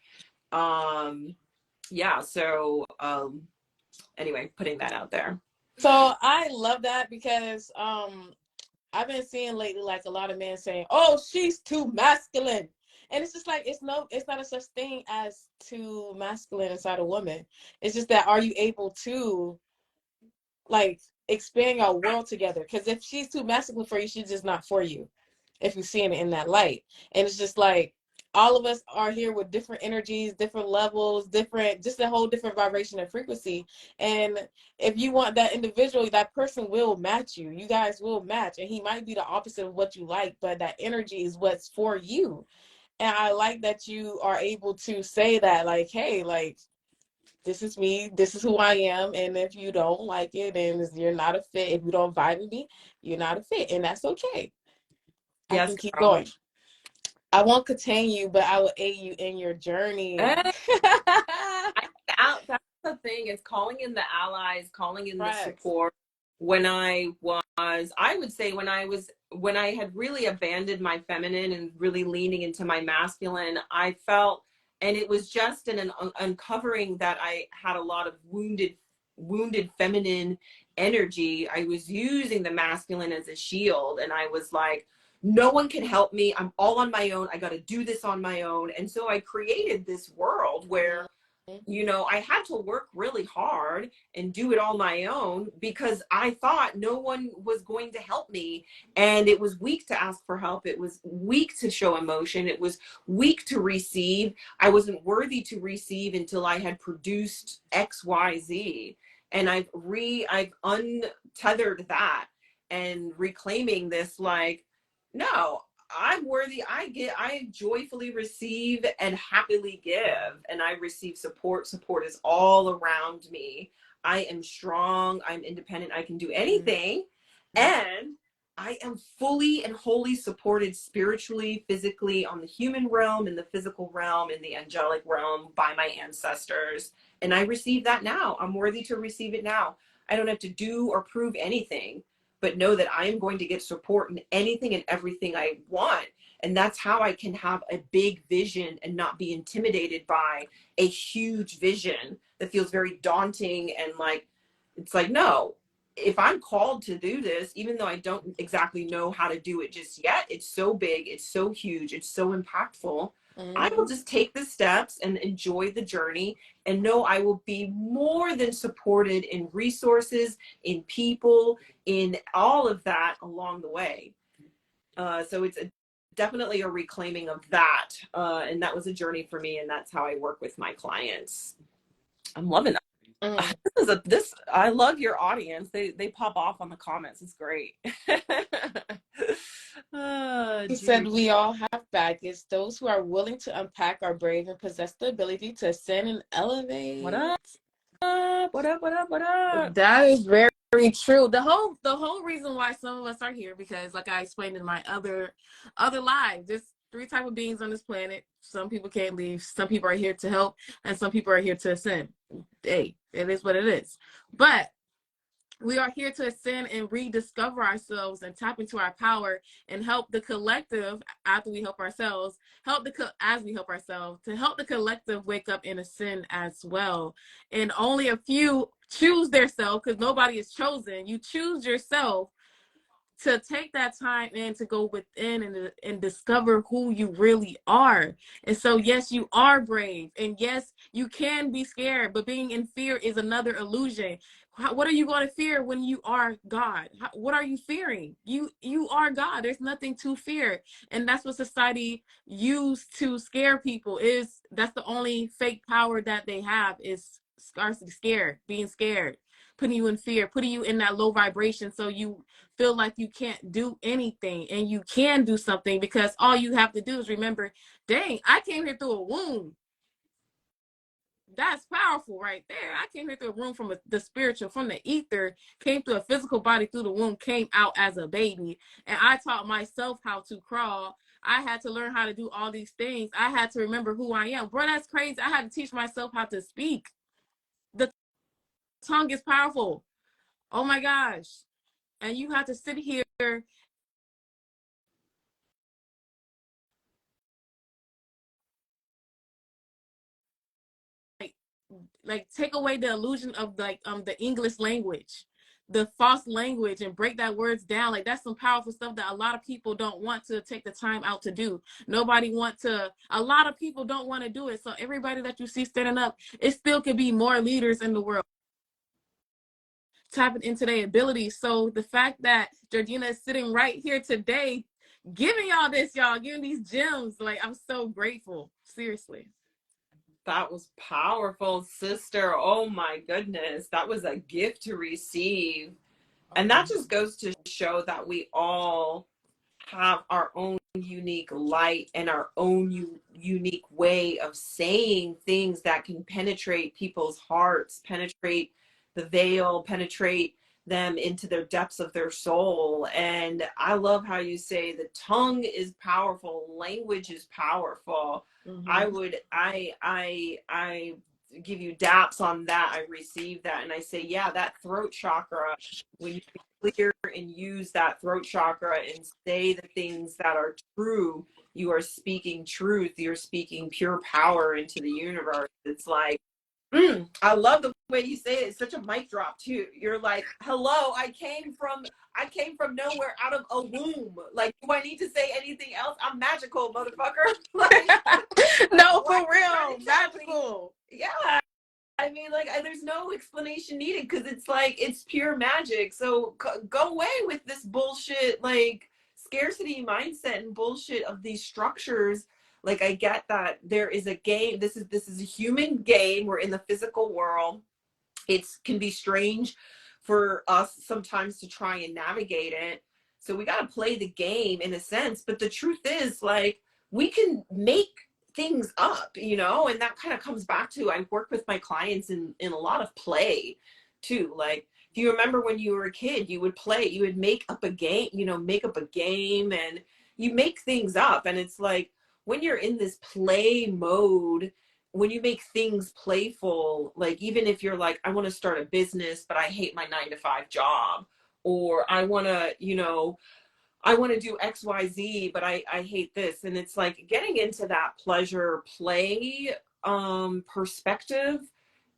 Anyway, putting that out there. So I love that, because I've been seeing lately like a lot of men saying, oh, she's too masculine. And it's just like, it's not a such thing as too masculine inside a woman. It's just that, are you able to like expand your world together? Because if she's too masculine for you, she's just not for you, if you're seeing it in that light. And it's just like, all of us are here with different energies, different levels, just a whole different vibration and frequency. And if you want that individual, that person will match you. You guys will match. And he might be the opposite of what you like, but that energy is what's for you. And I like that you are able to say that, like, hey, like, this is me, this is who I am, and if you don't like it and you're not a fit, if you don't vibe with me, you're not a fit, and that's okay. I Yes, can keep girl. going. I won't contain you, but I will aid you in your journey. Eh, that's the thing, is calling in the allies, calling in the Facts. support. I would say when I had really abandoned my feminine and really leaning into my masculine, I felt, and it was just an uncovering that I had a lot of wounded feminine energy. I was using the masculine as a shield, and I was like, no one can help me. I'm all on my own. I got to do this on my own. And so I created this world where, Mhm. you know, I had to work really hard and do it all my own because I thought no one was going to help me. And it was weak to ask for help. It was weak to show emotion. It was weak to receive. I wasn't worthy to receive until I had produced XYZ. And I've untethered that and reclaiming this, like, no, I'm worthy. I joyfully receive and happily give. And I receive support. Support is all around me. I am strong. I'm independent. I can do anything. And I am fully and wholly supported spiritually, physically, on the human realm, in the physical realm, in the angelic realm by my ancestors. And I receive that now. I'm worthy to receive it now. I don't have to do or prove anything, but know that I am going to get support in anything and everything I want. And that's how I can have a big vision and not be intimidated by a huge vision that feels very daunting. And like, it's like, no, if I'm called to do this, even though I don't exactly know how to do it just yet, it's so big, it's so huge, it's so impactful. I will just take the steps and enjoy the journey and know I will be more than supported in resources, in people, in all of that along the way. So it's definitely a reclaiming of that. And that was a journey for me. And that's how I work with my clients. I'm loving that. Mm. I love your audience. They pop off on the comments. It's great. He Geez. said, we all have baggage. Those who are willing to unpack are brave and possess the ability to ascend and elevate. What up? What up? What up? What up? That is very, very true. The whole reason why some of us are here, because like I explained in my other lives, there's three type of beings on this planet. Some people can't leave. Some people are here to help, and some people are here to ascend. Hey, it is what it is. But we are here to ascend and rediscover ourselves and tap into our power and help the collective after we help ourselves, as we help ourselves, to help the collective wake up and ascend as well. And only a few choose their self, because nobody is chosen. You choose yourself to take that time and to go within and discover who you really are. And so, yes, you are brave. And yes, you can be scared, but being in fear is another illusion. What are you going to fear when you are God? What are you fearing? You are God. There's nothing to fear. And that's what society used to scare people. That's the only fake power that they have, is scarcity, being scared, putting you in fear, putting you in that low vibration, so you feel like you can't do anything, and you can do something, because all you have to do is remember, dang, I came here through a womb. That's powerful right there. I came here through a womb from the spiritual, from the ether, came through a physical body through the womb, came out as a baby. And I taught myself how to crawl. I had to learn how to do all these things. I had to remember who I am. Bro, that's crazy. I had to teach myself how to speak. The tongue is powerful. Oh my gosh. And you have to sit here like take away the illusion of like the English language, the false language, and break that words down. Like, that's some powerful stuff that a lot of people don't want to take the time out to do. A lot of people don't want to do it. So everybody that you see standing up, it still could be more leaders in the world tapping into their abilities. So the fact that Georgina is sitting right here today, giving y'all this, y'all giving these gems, like, I'm so grateful. Seriously. That was powerful, sister. Oh my goodness. That was a gift to receive. And that just goes to show that we all have our own unique light and our own unique way of saying things that can penetrate people's hearts, penetrate the veil, penetrate them into their depths of their soul. And I love how you say the tongue is powerful, language is powerful. Mm-hmm. I give you daps on that. I receive that, and I say, yeah, that throat chakra, when you clear and use that throat chakra and say the things that are true, you are speaking truth, you're speaking pure power into the universe. It's like, I love the way you say it. It's such a mic drop too. You're like, hello, I came from nowhere out of a womb. Like, do I need to say anything else? I'm magical, motherfucker. Like, No, why are for you trying real, to tell me? magical. Yeah, I mean, like, there's no explanation needed because it's like it's pure magic. So go away with this bullshit, like scarcity mindset and bullshit of these structures. Like, I get that there is a game. This is a human game. We're in the physical world. It can be strange for us sometimes to try and navigate it. So we got to play the game in a sense. But the truth is, like, we can make things up, and that kind of comes back to, I work with my clients in a lot of play too. Like, if you remember when you were a kid, you would play, you would make up a game, and you make things up. And it's like, when you're in this play mode, when you make things playful, like, even if you're like, I want to start a business, but I hate my 9 to 5 job, or I want to do XYZ, but I hate this. And it's like getting into that pleasure play perspective,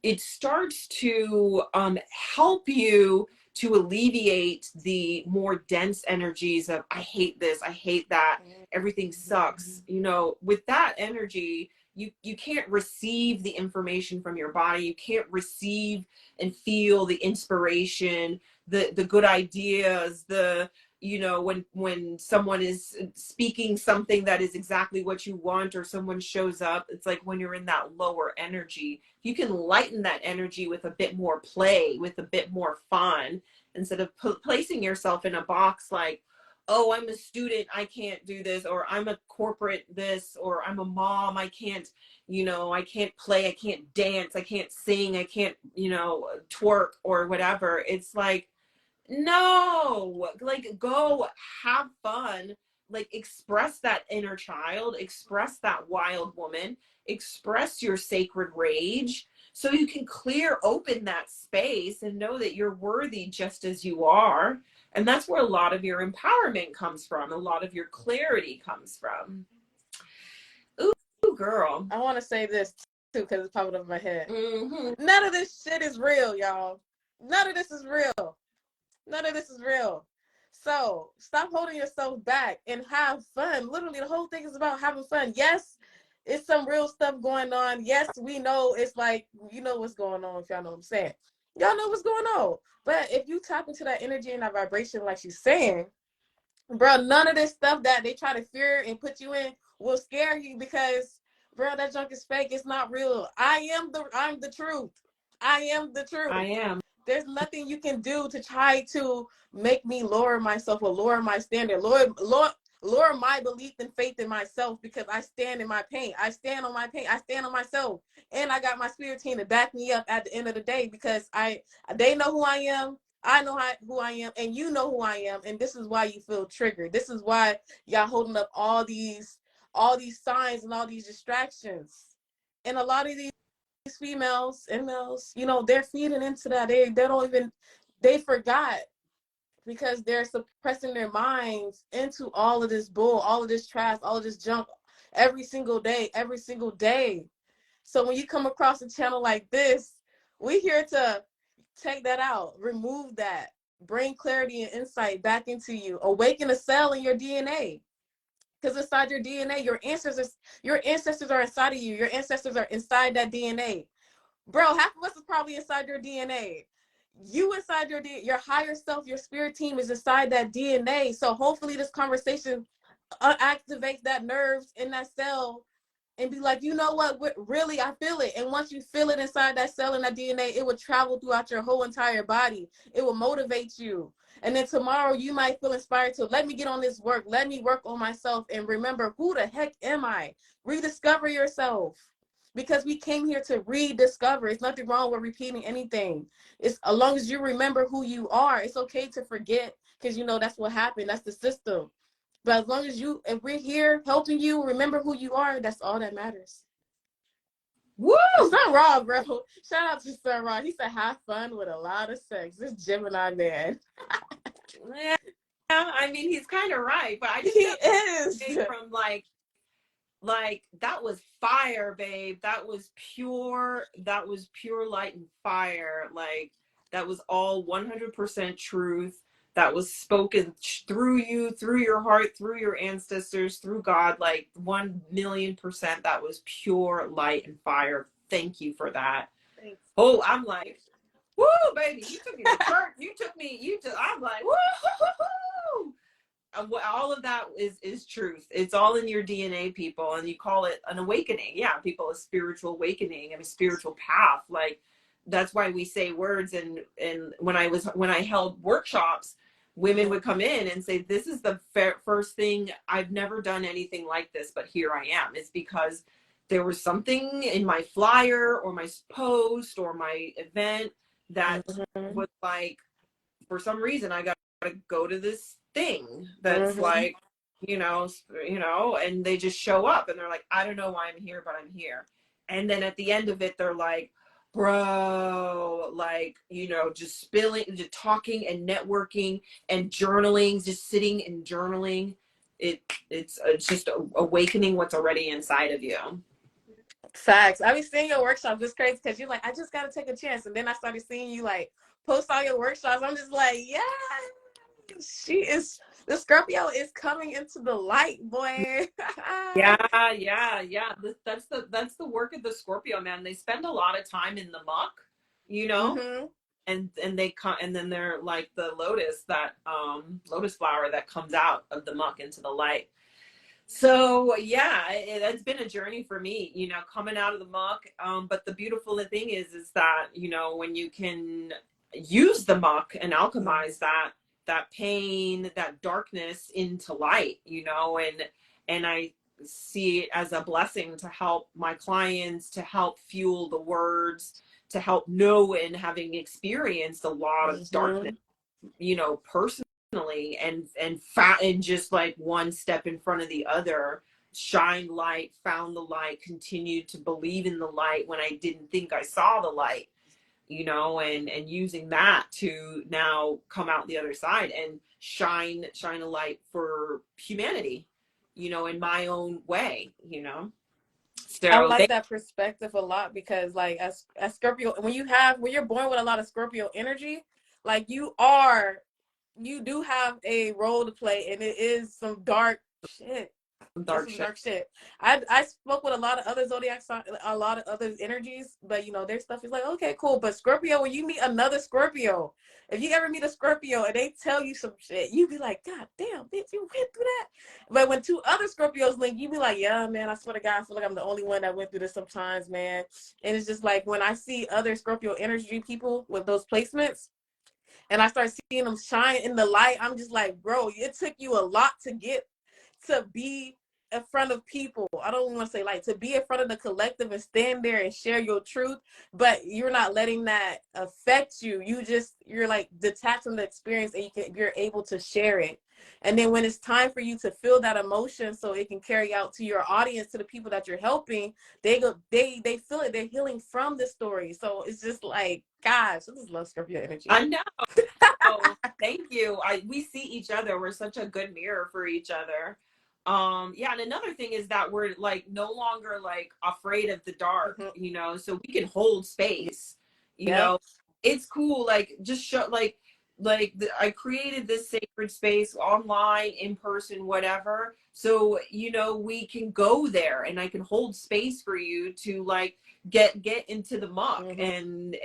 it starts to help you to alleviate the more dense energies of, I hate this, I hate that, everything sucks. With that energy, you can't receive the information from your body. You can't receive and feel the inspiration, the good ideas, when someone is speaking something that is exactly what you want, or someone shows up. It's like, when you're in that lower energy, you can lighten that energy with a bit more play, with a bit more fun, instead of placing yourself in a box like, oh, I'm a student, I can't do this, or I'm a corporate this, or I'm a mom, I can't play, I can't dance, I can't sing, I can't, twerk or whatever. It's like, no, like, go have fun, like, express that inner child, express that wild woman, express your sacred rage, so you can clear open that space and know that you're worthy just as you are. And that's where a lot of your empowerment comes from, a lot of your clarity comes from. Ooh, girl. I want to say this too because it's popping up in my head. Mm-hmm. None of this shit is real, y'all. None of this is real. None of this is real. So stop holding yourself back and have fun. Literally, the whole thing is about having fun. Yes, it's some real stuff going on. Yes, we know it's like, what's going on, if y'all know what I'm saying. Y'all know what's going on. But if you tap into that energy and that vibration, like she's saying, bro, none of this stuff that they try to fear and put you in will scare you, because, bro, that junk is fake. It's not real. I'm the truth. I am the I truth. am. There's nothing you can do to try to make me lower myself or lower my standard, lower my belief and faith in myself, because I stand in my pain. I stand on my pain. I stand on myself. And I got my spirit team to back me up at the end of the day, because they know who I am. I know who I am, and you know who I am, and this is why you feel triggered. This is why y'all holding up all these signs and all these distractions. And a lot of these females and males, they're feeding into that. They don't even, they forgot, because they're suppressing their minds into all of this bull, all of this trash, all of this junk every single day, every single day. So when you come across a channel like this, we're here to take that out, remove that, bring clarity and insight back into you, awaken a cell in your DNA. Because inside your DNA, your ancestors are inside of you. Your ancestors are inside that DNA. Bro, half of us is probably inside your DNA. You inside your higher self, your spirit team is inside that DNA. So hopefully this conversation activates that nerves in that cell and be like, you know what, really, I feel it. And once you feel it inside that cell and that DNA, it will travel throughout your whole entire body. It will motivate you. And then tomorrow you might feel inspired to, let me get on this work. Let me work on myself and remember, who the heck am I? Rediscover yourself. Because we came here to rediscover. It's nothing wrong with repeating anything. It's as long as you remember who you are, it's okay to forget, because you know that's what happened. That's the system. But as long as if we're here helping you remember who you are, that's all that matters. Woo! Sun Ra, bro. Shout out to Sun Ra. He said, have fun with a lot of sex. This Gemini man. Yeah, I mean, he's kind of right, but I just He got is. from like that was fire, babe. That was pure light and fire. Like that was all 100% truth. That was spoken through you, through your heart, through your ancestors, through God. Like 1,000,000%. That was pure light and fire. Thank you for that. Thanks. Oh, I'm like, woo, baby, you took me to church. I'm like, woo. All of that is truth. It's all in your DNA, people, and you call it an awakening. Yeah, people, a spiritual awakening and a spiritual path. Like that's why we say words. And when I held workshops, women would come in and say, this is the first thing. I've never done anything like this, but here I am. It's because there was something in my flyer or my post or my event that was like, for some reason I got to go to this thing that's like, and they just show up and they're like, I don't know why I'm here, but I'm here. And then at the end of it, they're like, bro, like, just spilling, just talking and networking and journaling, just sitting and journaling. It's just awakening what's already inside of you. Facts. I be seeing your workshops. It's crazy because you're like, I just gotta take a chance. And then I started seeing you like post all your workshops. I'm just like, yeah, the Scorpio is coming into the light, boy. Yeah. That's the work of the Scorpio, man. They spend a lot of time in the muck, and then they're like the lotus flower that comes out of the muck into the light. So yeah, it's been a journey for me, coming out of the muck. But the beautiful thing is that, when you can use the muck and alchemize that pain, that darkness into light, and I see it as a blessing to help my clients, to help fuel the words, to help know, and having experienced a lot of darkness, personally, and just like one step in front of the other, shine light, found the light, continued to believe in the light when I didn't think I saw the light, and using that to now come out the other side and shine a light for humanity, in my own way, So I like that perspective a lot because, like, as Scorpio, when you're born with a lot of Scorpio energy, like you do have a role to play, and it is some dark shit. Dark shit. I spoke with a lot of other zodiac signs, a lot of other energies, but their stuff is like, okay, cool. But Scorpio, when you meet another Scorpio, if you ever meet a Scorpio and they tell you some shit, you be like, God damn, bitch, you went through that. But when two other Scorpios link, you be like, yeah, man, I swear to God, I feel like I'm the only one that went through this sometimes, man. And it's just like when I see other Scorpio energy people with those placements, and I start seeing them shine in the light, I'm just like, bro, it took you a lot to get to be in front of people. I don't want to say like to be in front of the collective and stand there and share your truth, but you're not letting that affect you. You're like detached from the experience, and you're able to share it. And then when it's time for you to feel that emotion so it can carry out to your audience, to the people that you're helping, they feel it. They're healing from the story. So it's just like, gosh, I just love Scorpio energy. I know. Oh, thank you. We see each other. We're such a good mirror for each other. Yeah, and another thing is that we're like no longer like afraid of the dark, so we can hold space, it's cool. Like just show I created this sacred space online, in person, whatever. So, we can go there and I can hold space for you to like get into the muck and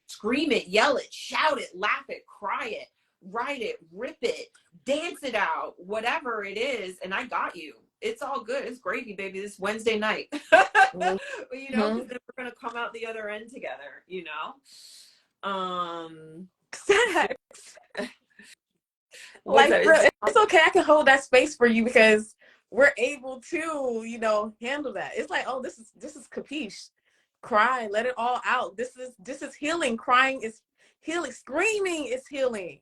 scream it, yell it, shout it, laugh it, cry it, write it, rip it, dance it out, whatever it is. And I got you. it's all good. It's gravy, baby. This Wednesday night. You know, Mm-hmm. because then we're gonna come out the other end together, you know. So what's Like, that? bro, it's okay. I can hold that space for you because we're able to, you know, handle that. It's like, oh, this is capiche. Cry, let it all out. This is healing. Crying is healing. Screaming is healing.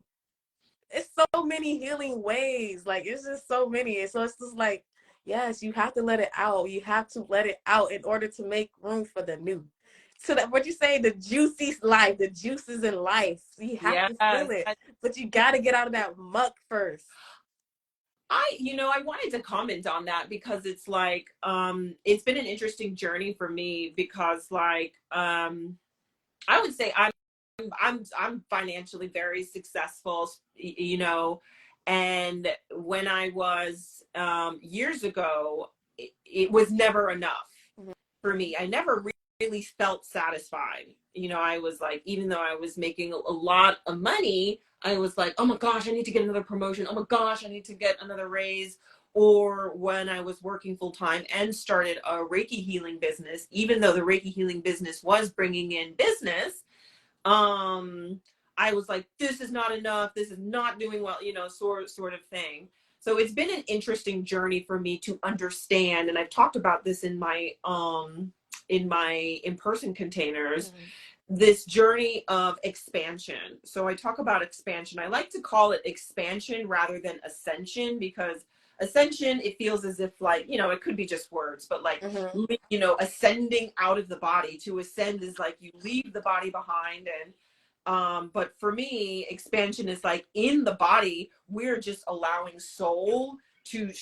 It's so many healing ways. Like, it's just so many. And so it's just like, yes, you have to let it out. You have to let it out in order to make room for the new. So that what you say, the juicy life, the juices in life. You have Yes. to feel it. But you gotta get out of that muck first. I wanted to comment on that because it's like, it's been an interesting journey for me because like, I would say I'm financially very successful, you know, and when I was, years ago, it was never enough Mhm. for me. I never really felt satisfied. You know, I was like, even though I was making a lot of money, I was like, oh my gosh, I need to get another promotion. Oh my gosh, I need to get another raise. Or when I was working full time and started a Reiki healing business, even though the Reiki healing business was bringing in business, um, I was like, this is not enough. This is not doing well, you know, sort of thing. So it's been an interesting journey for me to understand, and I've talked about this in my in-person containers, Mhm. this journey of expansion. So I talk about expansion. I like to call it expansion rather than ascension, because ascension, it feels as if, like, you know, it could be just words, but like, Mhm. you know, ascending out of the body. To ascend is like you leave the body behind. And but for me, expansion is like in the body, we're just allowing soul to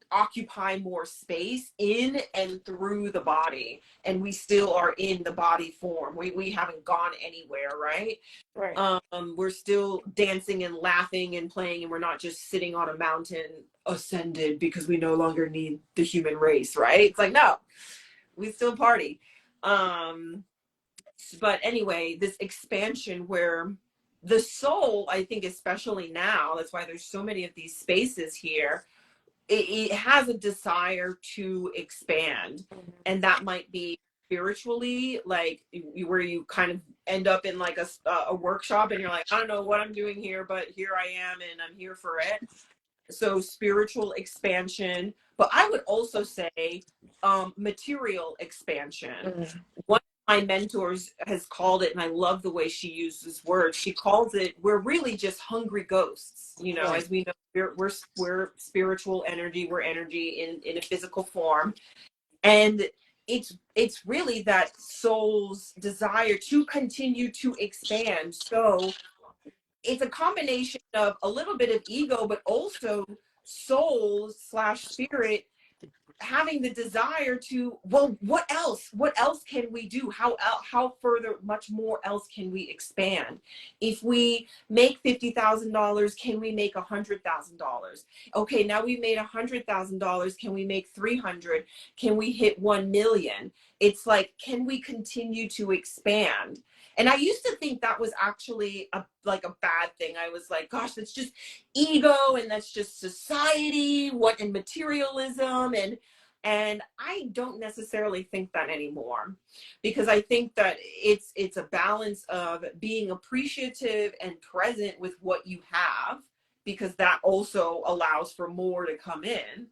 occupy more space in and through the body, and we still are in the body form. We haven't gone anywhere, right? Right. We're still dancing and laughing and playing, and we're not just sitting on a mountain ascended because we no longer need the human race, right? It's like, no, we still party. um but anyway, this expansion where the soul, I think, especially now, that's why there's so many of these spaces here, it has a desire to expand. Mhm. And that might be spiritually, like where you kind of end up in like a workshop and you're like, I don't know what I'm doing here, but here I am and I'm here for it. So spiritual expansion, but I would also say material expansion. Mhm. One of my mentors has called it, and I love the way she uses words. She calls it, we're really just hungry ghosts. You know, Right. as we know, we're spiritual energy. We're energy in a physical form, and it's really that soul's desire to continue to expand. So it's a combination of a little bit of ego, but also soul slash spirit having the desire to, well, what else can we do? How further, much more else can we expand? If we make $50,000, can we make $100,000? Okay, now we made $100,000, can we make 300? Can we hit 1 million? It's like, can we continue to expand? And I used to think that was actually like a bad thing. I was like, gosh, that's just ego, and that's just society, what, and materialism. And I don't necessarily think that anymore, because I think that it's a balance of being appreciative and present with what you have, because that also allows for more to come in.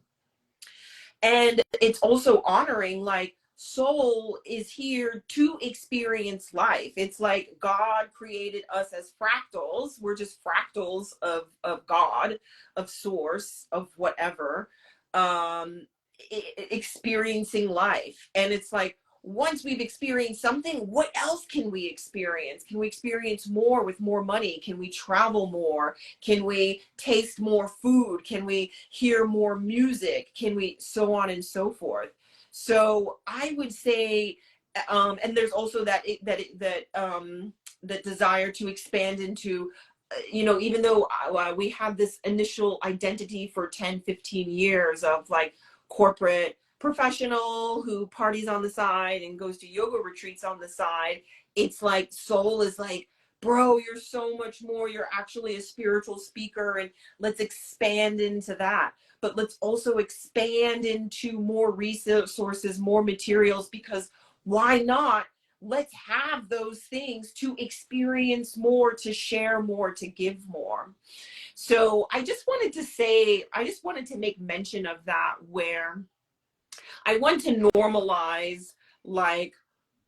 And it's also honoring, like, soul is here to experience life. It's like God created us as fractals. We're just fractals of God, of source, of whatever, um experiencing life. And it's like, once we've experienced something, what else can we experience? Can we experience more with more money? Can we travel more? Can we taste more food? Can we hear more music? Can we, so on and so forth? So I would say, and there's also that desire to expand into, you know, even though we have this initial identity for 10-15 years of like corporate professional who parties on the side and goes to yoga retreats on the side, it's like soul is like, bro, you're so much more. You're actually a spiritual speaker, and let's expand into that. but let's also expand into more resources, more materials, because why not? Let's have those things to experience more, to share more, to give more. So I just wanted to say, I just wanted to make mention of that, where I want to normalize like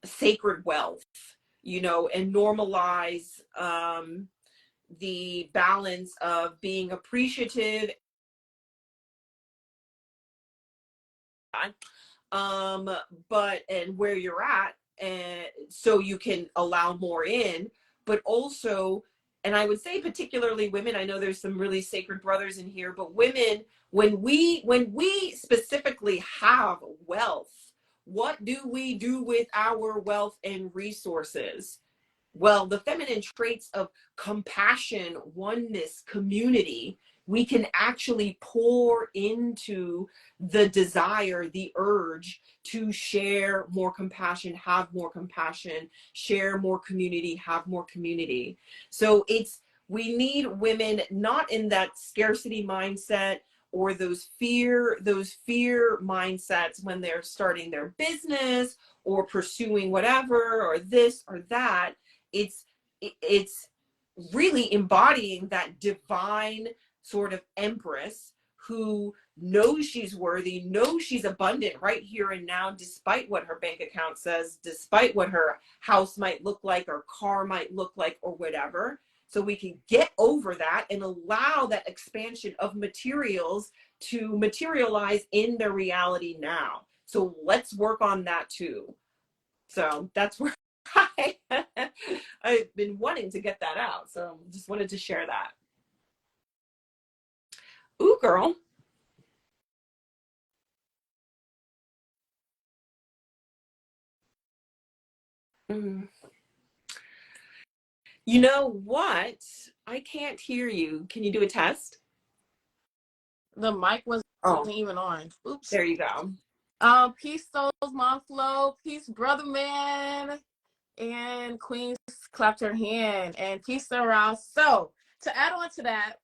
sacred wealth, you know, and normalize the balance of being appreciative, um but and where you're at, and so you can allow more in, but also, and I would say particularly women, I know there's some really sacred brothers in here, but women, when we specifically have wealth, what do we do with our wealth and resources? Well, the feminine traits of compassion, oneness, community, we can actually pour into the desire, the urge to share more compassion, have more compassion, share more community, have more community. So we need women not in that scarcity mindset or those fear mindsets when they're starting their business or pursuing whatever or this or that. It's it's really embodying that divine sort of empress who knows she's worthy, knows she's abundant right here and now, despite what her bank account says, despite what her house might look like or car might look like or whatever. So we can get over that and allow that expansion of materials to materialize in their reality now. So let's work on that too. So that's where I've been wanting to get that out. So just wanted to share that. Ooh, girl. Mm. You know what? I can't hear you. Can you do a test? The mic wasn't Oh, even on. Oops. there you go. Peace, souls, mom, flow. Peace, brother, man. And Queen clapped her hand. And peace around. So to add on to that,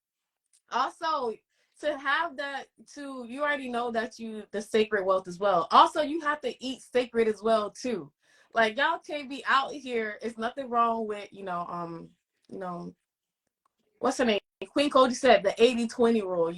also to have that, to you already know that you the sacred wealth as well. Also, you have to eat sacred as well too. Like y'all can't be out here. It's nothing wrong with you know what's her name? Queen Cody said the 80-20 rule,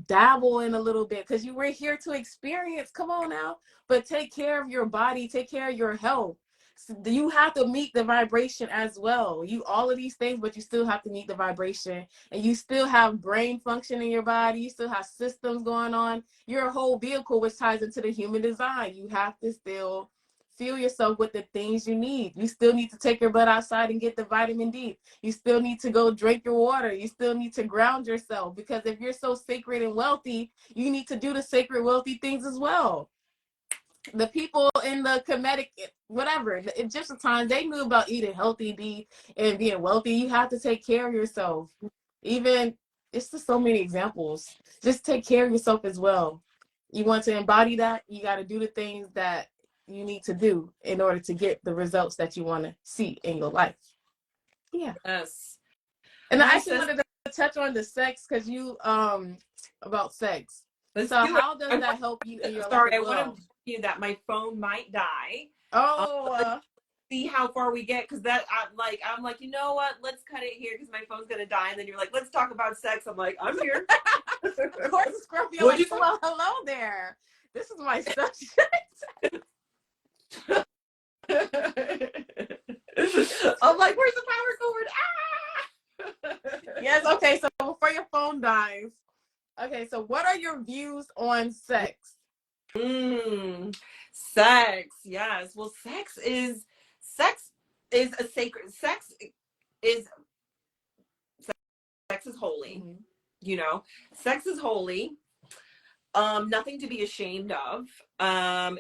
dabble in a little bit because you were here to experience. Come on now. But take care of your body, take care of your health. So you have to meet the vibration as well. You all of these things, but you still have to meet the vibration. And you still have brain function in your body, you still have systems going on. You're a whole vehicle which ties into the human design. You have to still fuel yourself with the things you need. You still need to take your butt outside and get the vitamin D. You still need to go drink your water. You still need to ground yourself, because if you're so sacred and wealthy, you need to do the sacred wealthy things as well. The people in the Kemetic, whatever, the Egyptian times, they knew about eating healthy and being wealthy. You have to take care of yourself. Even, it's just so many examples. Just take care of yourself as well. You want to embody that, you got to do the things that you need to do in order to get the results that you want to see in your life. Yeah. Yes. And I Hi, actually sis. wanted to touch on the sex, because you about sex. Let's So do it. how does that help you in your life Sorry, as I want to well? tell you that my phone might die. Oh, Let's see how far we get, because I'm like, you know what? Let's cut it here because my phone's gonna die. And then you're like, let's talk about sex. I'm like, I'm here. of course, Scorpio. What'd Like, you say? well, hello there. This is my subject. I'm like, where's the power cord? Ah! Yes. Okay. So before your phone dies. Okay. So what are your views on sex? Sex. Yes. Well, sex is a sacred. Is sex is holy. Mm-hmm. You know, sex is holy. Nothing to be ashamed of.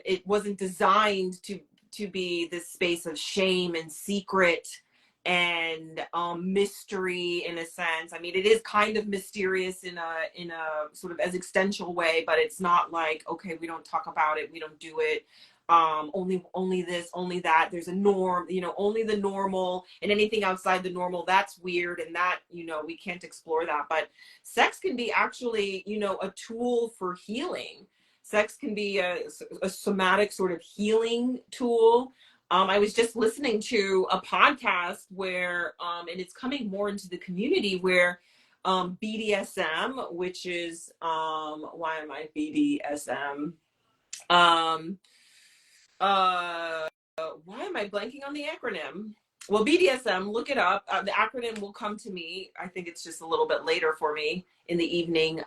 It wasn't designed to be this space of shame and secret and mystery, in a sense. I mean, it is kind of mysterious in a sort of existential way, but it's not like, okay, we don't talk about it, we don't do it. only this, only that. There's a norm, only the normal, and anything outside the normal, that's weird, and that, we can't explore that. But sex can be actually, a tool for healing. Sex can be a somatic sort of healing tool. I was just listening to a podcast where, and it's coming more into the community, where BDSM, which is, why am I BDSM? Um, uh, why am I blanking on the acronym? Well, BDSM, look it up. The acronym will come to me. I think it's just a little bit later for me in the evening.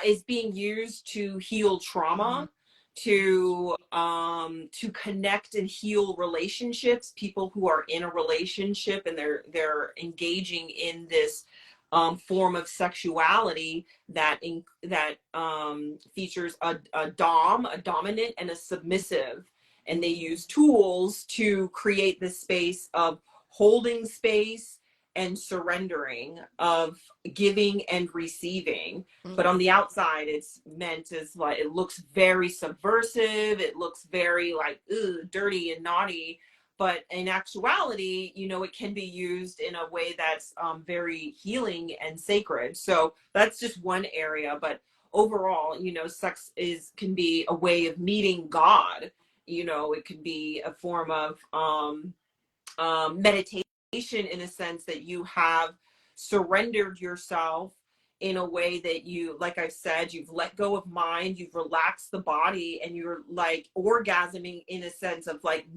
Is being used to heal trauma, to connect and heal relationships. People who are in a relationship and they're engaging in this form of sexuality that features a dominant, and a submissive, and they use tools to create this space of holding space and surrendering, of giving and receiving. But on the outside, it's meant as like, it looks very subversive, it looks very like, ugh, dirty and naughty. But in actuality, it can be used in a way that's very healing and sacred. So that's just one area. But overall, sex can be a way of meeting God. It can be a form of meditation, in a sense that you have surrendered yourself in a way that you, like I've said, you've let go of mind, you've relaxed the body, and you're like orgasming in a sense of like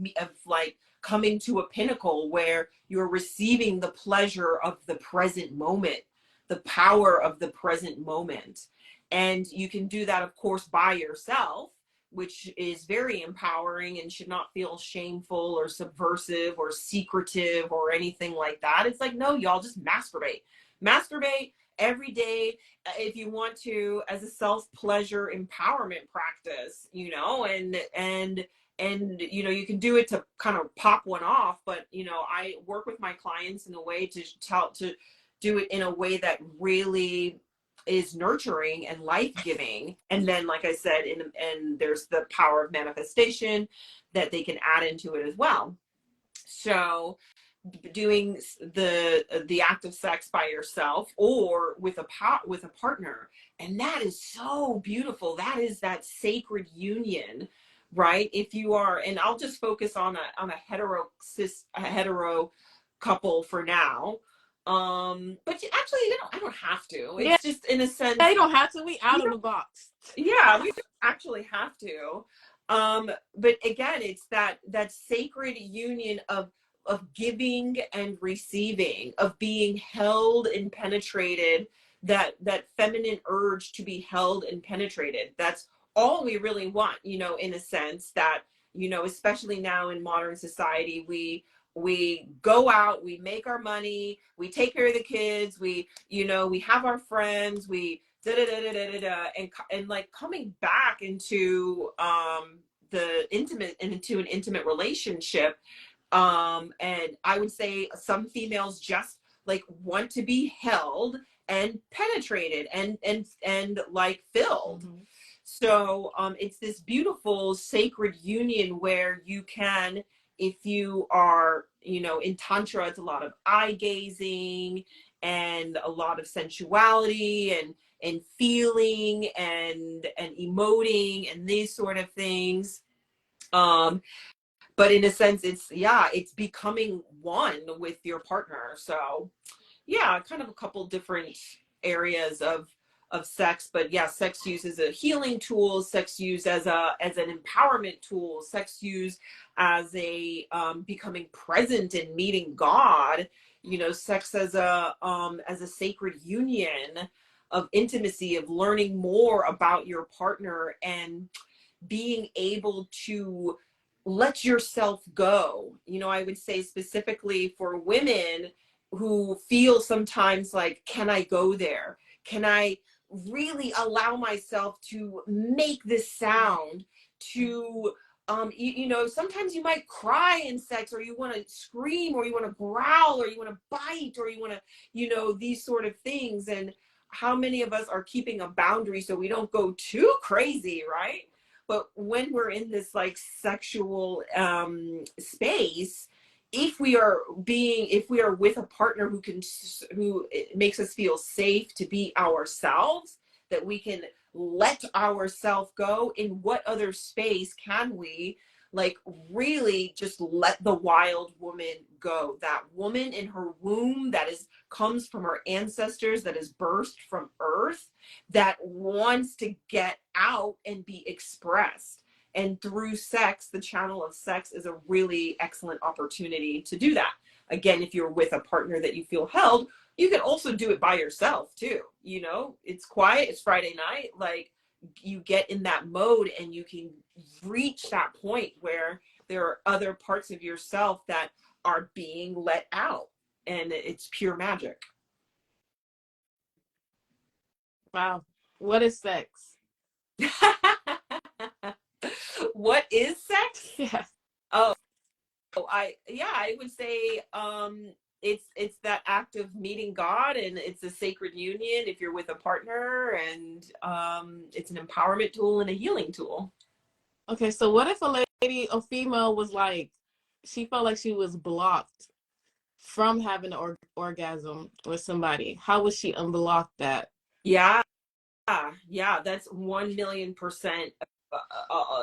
coming to a pinnacle where you're receiving the pleasure of the present moment, the power of the present moment. And you can do that, of course, by yourself, which is very empowering and should not feel shameful or subversive or secretive or anything like that. It's like, no, y'all just masturbate every day, if you want to, as a self-pleasure empowerment practice, and you can do it to kind of pop one off. But I work with my clients in a way to do it in a way that really is nurturing and life-giving. And then, like I said, and there's the power of manifestation that they can add into it as well. So doing the act of sex by yourself or with a partner, and that is so beautiful. That is that sacred union, right? If you are, and I'll just focus on a hetero couple for now. But actually, I don't have to. It's just in a sense. Yeah, you don't have to. We out of the box. Yeah, we don't actually have to. But again, it's that sacred union of giving and receiving, of being held and penetrated, that feminine urge to be held and penetrated. That's all we really want, in a sense that, especially now in modern society, we go out, we make our money, we take care of the kids, we have our friends, we da da da da da da, and like coming back into the intimate, into an intimate relationship. And I would say some females just like want to be held and penetrated and like filled. So it's this beautiful sacred union where you can, if you are, in tantra, it's a lot of eye gazing and a lot of sensuality and feeling and emoting and these sort of things. But in a sense, it's becoming one with your partner. So yeah, kind of a couple different areas of sex. But yeah, sex used as a healing tool, sex used as an empowerment tool, sex used as a becoming present and meeting God, sex as a sacred union of intimacy, of learning more about your partner and being able to let yourself go. I would say specifically for women who feel sometimes like, can I go there? Can I really allow myself to make this sound, to sometimes you might cry in sex, or you want to scream, or you want to growl, or you want to bite, or you want to these sort of things. And how many of us are keeping a boundary so we don't go too crazy, right? But when we're in this like sexual space, if we are with a partner who makes us feel safe to be ourselves, that we can let ourselves go, in what other space can we like really just let the wild woman go, that woman in her womb that is comes from her ancestors, that is burst from earth, that wants to get out and be expressed. And through sex, the channel of sex is a really excellent opportunity to do that. Again, if you're with a partner that you feel held, you can also do it by yourself too. You know, it's quiet, it's Friday night, like you get in that mode and you can reach that point where there are other parts of yourself that are being let out, and it's pure magic. Wow. What is sex? What is sex? Yeah. Oh, I would say it's that act of meeting God, and it's a sacred union if you're with a partner, and it's an empowerment tool and a healing tool. Okay, so what if a female was like, she felt like she was blocked from having an orgasm with somebody? How would she unblock that? Yeah, yeah, that's 1,000,000%.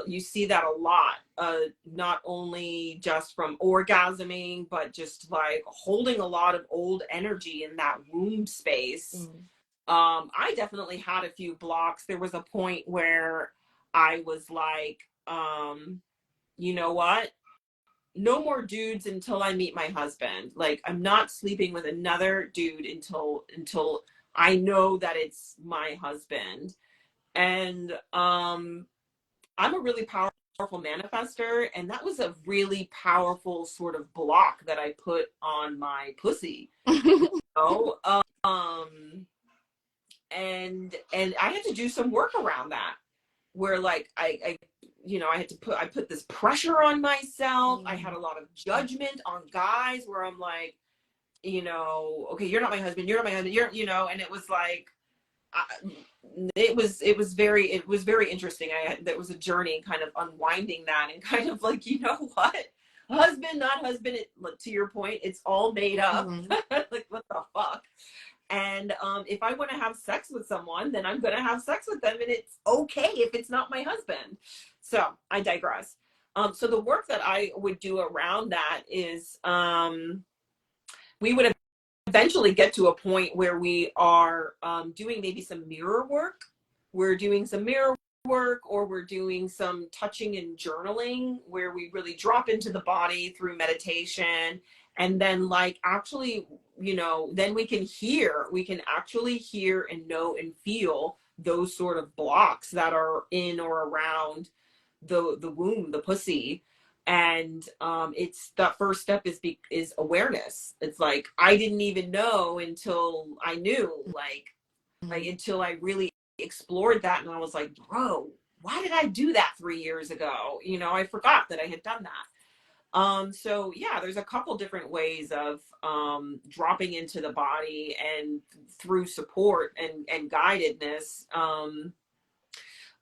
You see that a lot, not only just from orgasming, but just like holding a lot of old energy in that womb space. Mm. I definitely had a few blocks. There was a point where I was like, you know what? No more dudes until I meet my husband. Like, I'm not sleeping with another dude until I know that it's my husband. And I'm a really powerful manifester, and that was a really powerful sort of block that I put on my pussy. You know? And I had to do some work around that, where like I you know, I put this pressure on myself. I had a lot of judgment on guys where I'm like, you know, okay, you're not my husband, you're not my husband, you're, you know, and it was like I, it was very interesting. That was a journey, kind of unwinding that, and kind of like, you know what, husband not husband, to your point, it's all made up. Mm-hmm. Like, what the fuck. And if I want to have sex with someone, then I'm going to have sex with them, and it's okay if it's not my husband. So I digress. So the work that I would do around that is we would eventually get to a point where we are doing maybe some mirror work. We're doing some mirror work, or we're doing some touching and journaling, where we really drop into the body through meditation. And then like actually, you know, then we can actually hear and know and feel those sort of blocks that are in or around the womb, the pussy. And it's that first step is awareness. It's like I didn't even know until I knew, like until I really explored that, and I was like, bro, why did I do that 3 years ago? You know, I forgot that I had done that. So yeah, there's a couple different ways of dropping into the body, and through support and guidedness,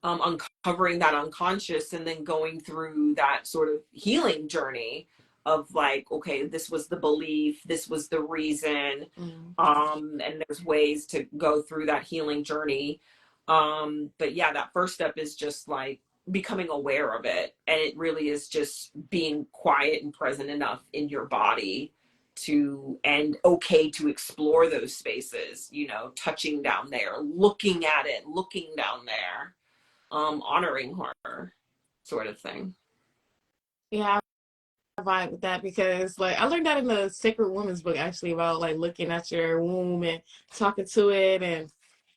uncovering that unconscious, and then going through that sort of healing journey of like, okay, this was the belief, this was the reason. And there's ways to go through that healing journey. But yeah, that first step is just like becoming aware of it, and it really is just being quiet and present enough in your body to, and okay to explore those spaces, you know, touching down there, looking at it, looking down there, honoring her, sort of thing. Yeah, I vibe with that, because like I learned that in the Sacred Woman's book, actually, about like looking at your womb and talking to it and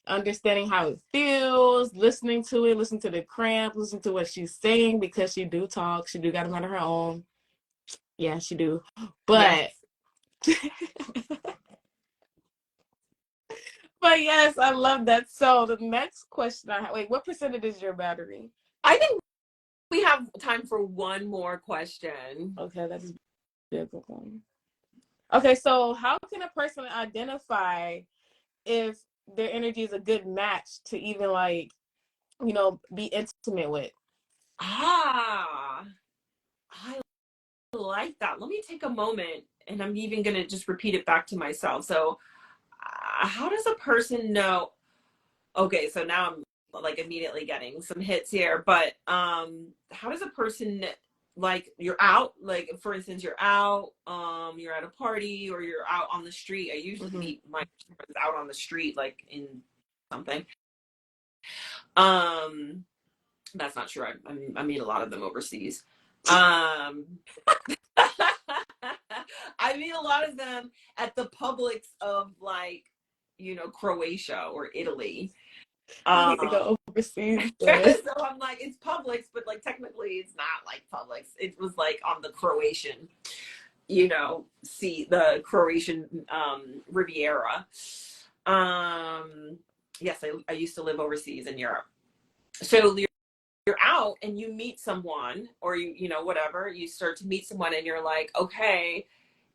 understanding how it feels, listening to it, listen to the cramp, listen to what she's saying, because she do talk, she do got a mind of her own. Yeah, she do. Yes. But but yes, I love that. So the next question I have, wait, what percentage is your battery? I think we have time for one more question. Okay, that is a good one. Okay, so how can a person identify if their energy is a good match to even like, you know, be intimate with? I like that. Let me take a moment, and I'm even going to just repeat it back to myself. So, how does a person know? Okay, so now I'm like immediately getting some hits here, but how does a person, like, you're out, like for instance, you're at a party or you're out on the street. I usually meet my friends out on the street, like in something. Um, that's not true. I meet a lot of them overseas. Um, I meet a lot of them at the Publix of, like, Croatia or Italy. I need to Um, go overseas. so I'm like, it's Publix, but like technically it's not like Publix. It was like on the Croatian, the Croatian Riviera. Um, yes, I used to live overseas in Europe. So you're out and you meet someone, or whatever, you start to meet someone and you're like, okay,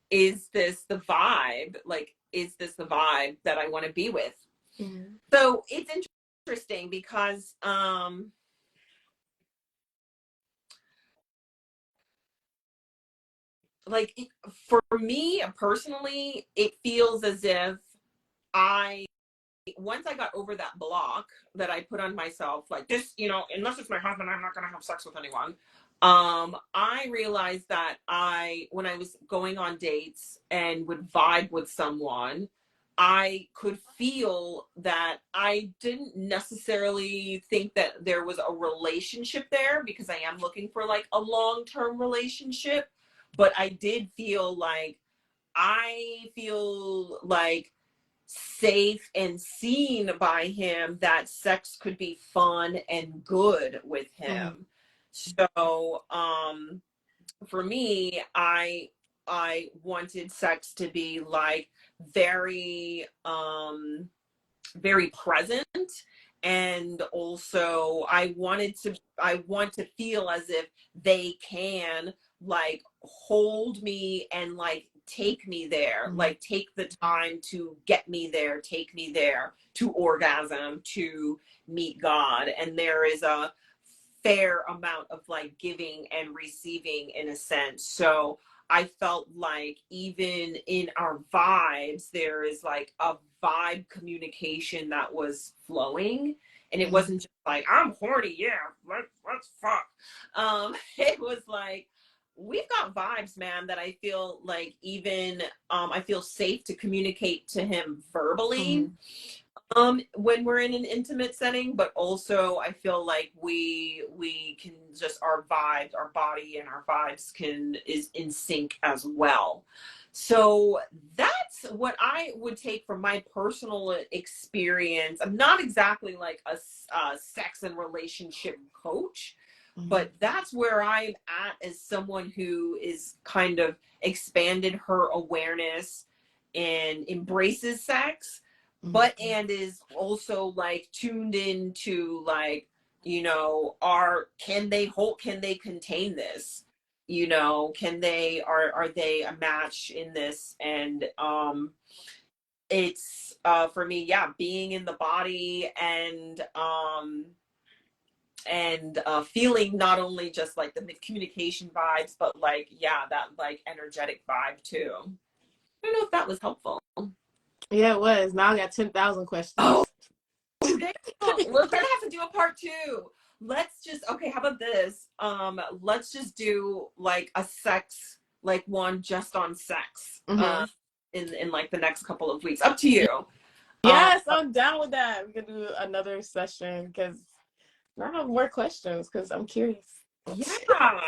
is this the vibe? Like, is this the vibe that I want to be with? Mm-hmm. So it's interesting because like, for me personally, it feels as if I once I got over that block that I put on myself, like, this, unless it's my husband, I'm not gonna have sex with anyone. I realized that when I was going on dates and would vibe with someone, I could feel that I didn't necessarily think that there was a relationship there, because I am looking for like a long-term relationship. But I did feel like safe and seen by him, that sex could be fun and good with him. So for me, I wanted sex to be like very very present, and also I want to feel as if they can, like, hold me and like take me there, like take the time to get me there, take me there to orgasm, to meet God. And there is a fair amount of like giving and receiving in a sense. So I felt like even in our vibes, there is like a vibe communication that was flowing. And it wasn't just like, I'm horny, yeah, let's fuck. It was like, we've got vibes, man, that I feel like even I feel safe to communicate to him verbally when we're in an intimate setting, but also I feel like we can just, our vibes, our body and our vibes is in sync as well. So that's what I would take from my personal experience. I'm not exactly like a sex and relationship coach, but that's where I'm at as someone who is kind of expanded her awareness and embraces sex, but and is also like tuned into, like, can they contain this, can they, are they a match in this? And it's for me, yeah, being in the body and feeling not only just like the communication vibes, but like, yeah, that like energetic vibe too. I don't know if that was helpful. Yeah, it was. Now I got 10,000 questions. Oh, we're gonna have to do a part two. Let's just, okay, how about this? Let's just do like a sex, like one just on sex. In like the next couple of weeks. Up to you. Yes, I'm down with that. We can do another session because I have more questions because I'm curious. Yeah.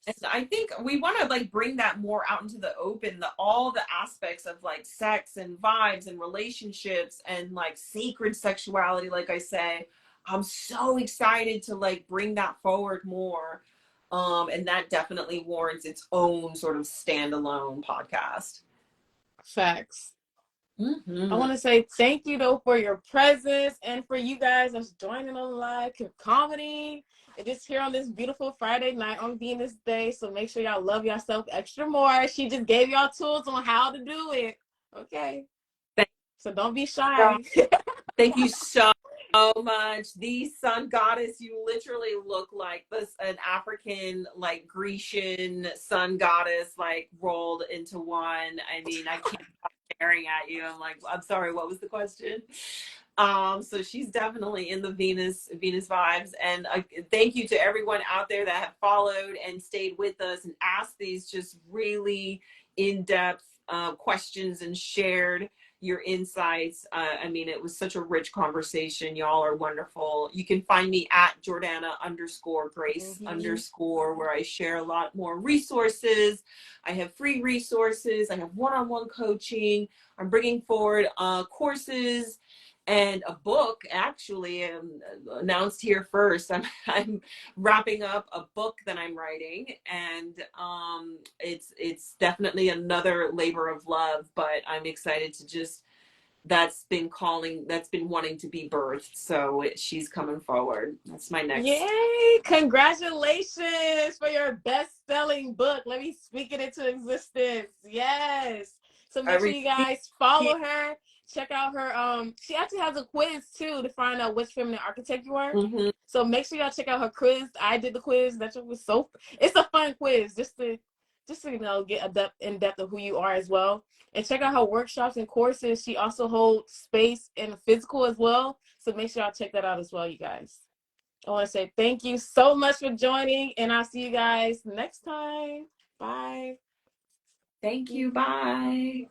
And I think we want to like bring that more out into the open, all the aspects of like sex and vibes and relationships and like sacred sexuality. Like I say, I'm so excited to like bring that forward more. And that definitely warrants its own sort of standalone podcast. Facts. I want to say thank you though for your presence and for you guys that's joining on live comedy and just here on this beautiful Friday night on Venus Day. So make sure y'all love yourself extra more. She just gave y'all tools on how to do it. Okay. So don't be shy. Thank you so so much. The sun goddess, you literally look like this an African, like Grecian sun goddess, like rolled into one. I mean, I can't stop staring at you. I'm like, I'm sorry, what was the question? So she's definitely in the Venus vibes. And thank you to everyone out there that have followed and stayed with us and asked these just really in-depth questions and shared your insights. I mean, it was such a rich conversation. Y'all are wonderful. You can find me at Jordana_Grace _ where I share a lot more resources. I have free resources. I have one-on-one coaching. I'm bringing forward courses and a book, actually, announced here first. I'm wrapping up a book that I'm writing, and it's definitely another labor of love, but I'm excited to just that's been wanting to be birthed. So she's coming forward. That's my next. Yay! Congratulations for your best-selling book. Let me speak it into existence. Yes. So make sure you guys follow her. Check out her. She actually has a quiz too to find out which feminine architect you are. So make sure y'all check out her quiz. I did the quiz. That was so. It's a fun quiz just to get in depth of who you are as well. And check out her workshops and courses. She also holds space and physical as well. So make sure y'all check that out as well, you guys. I want to say thank you so much for joining, and I'll see you guys next time. Bye. Thank you. Bye.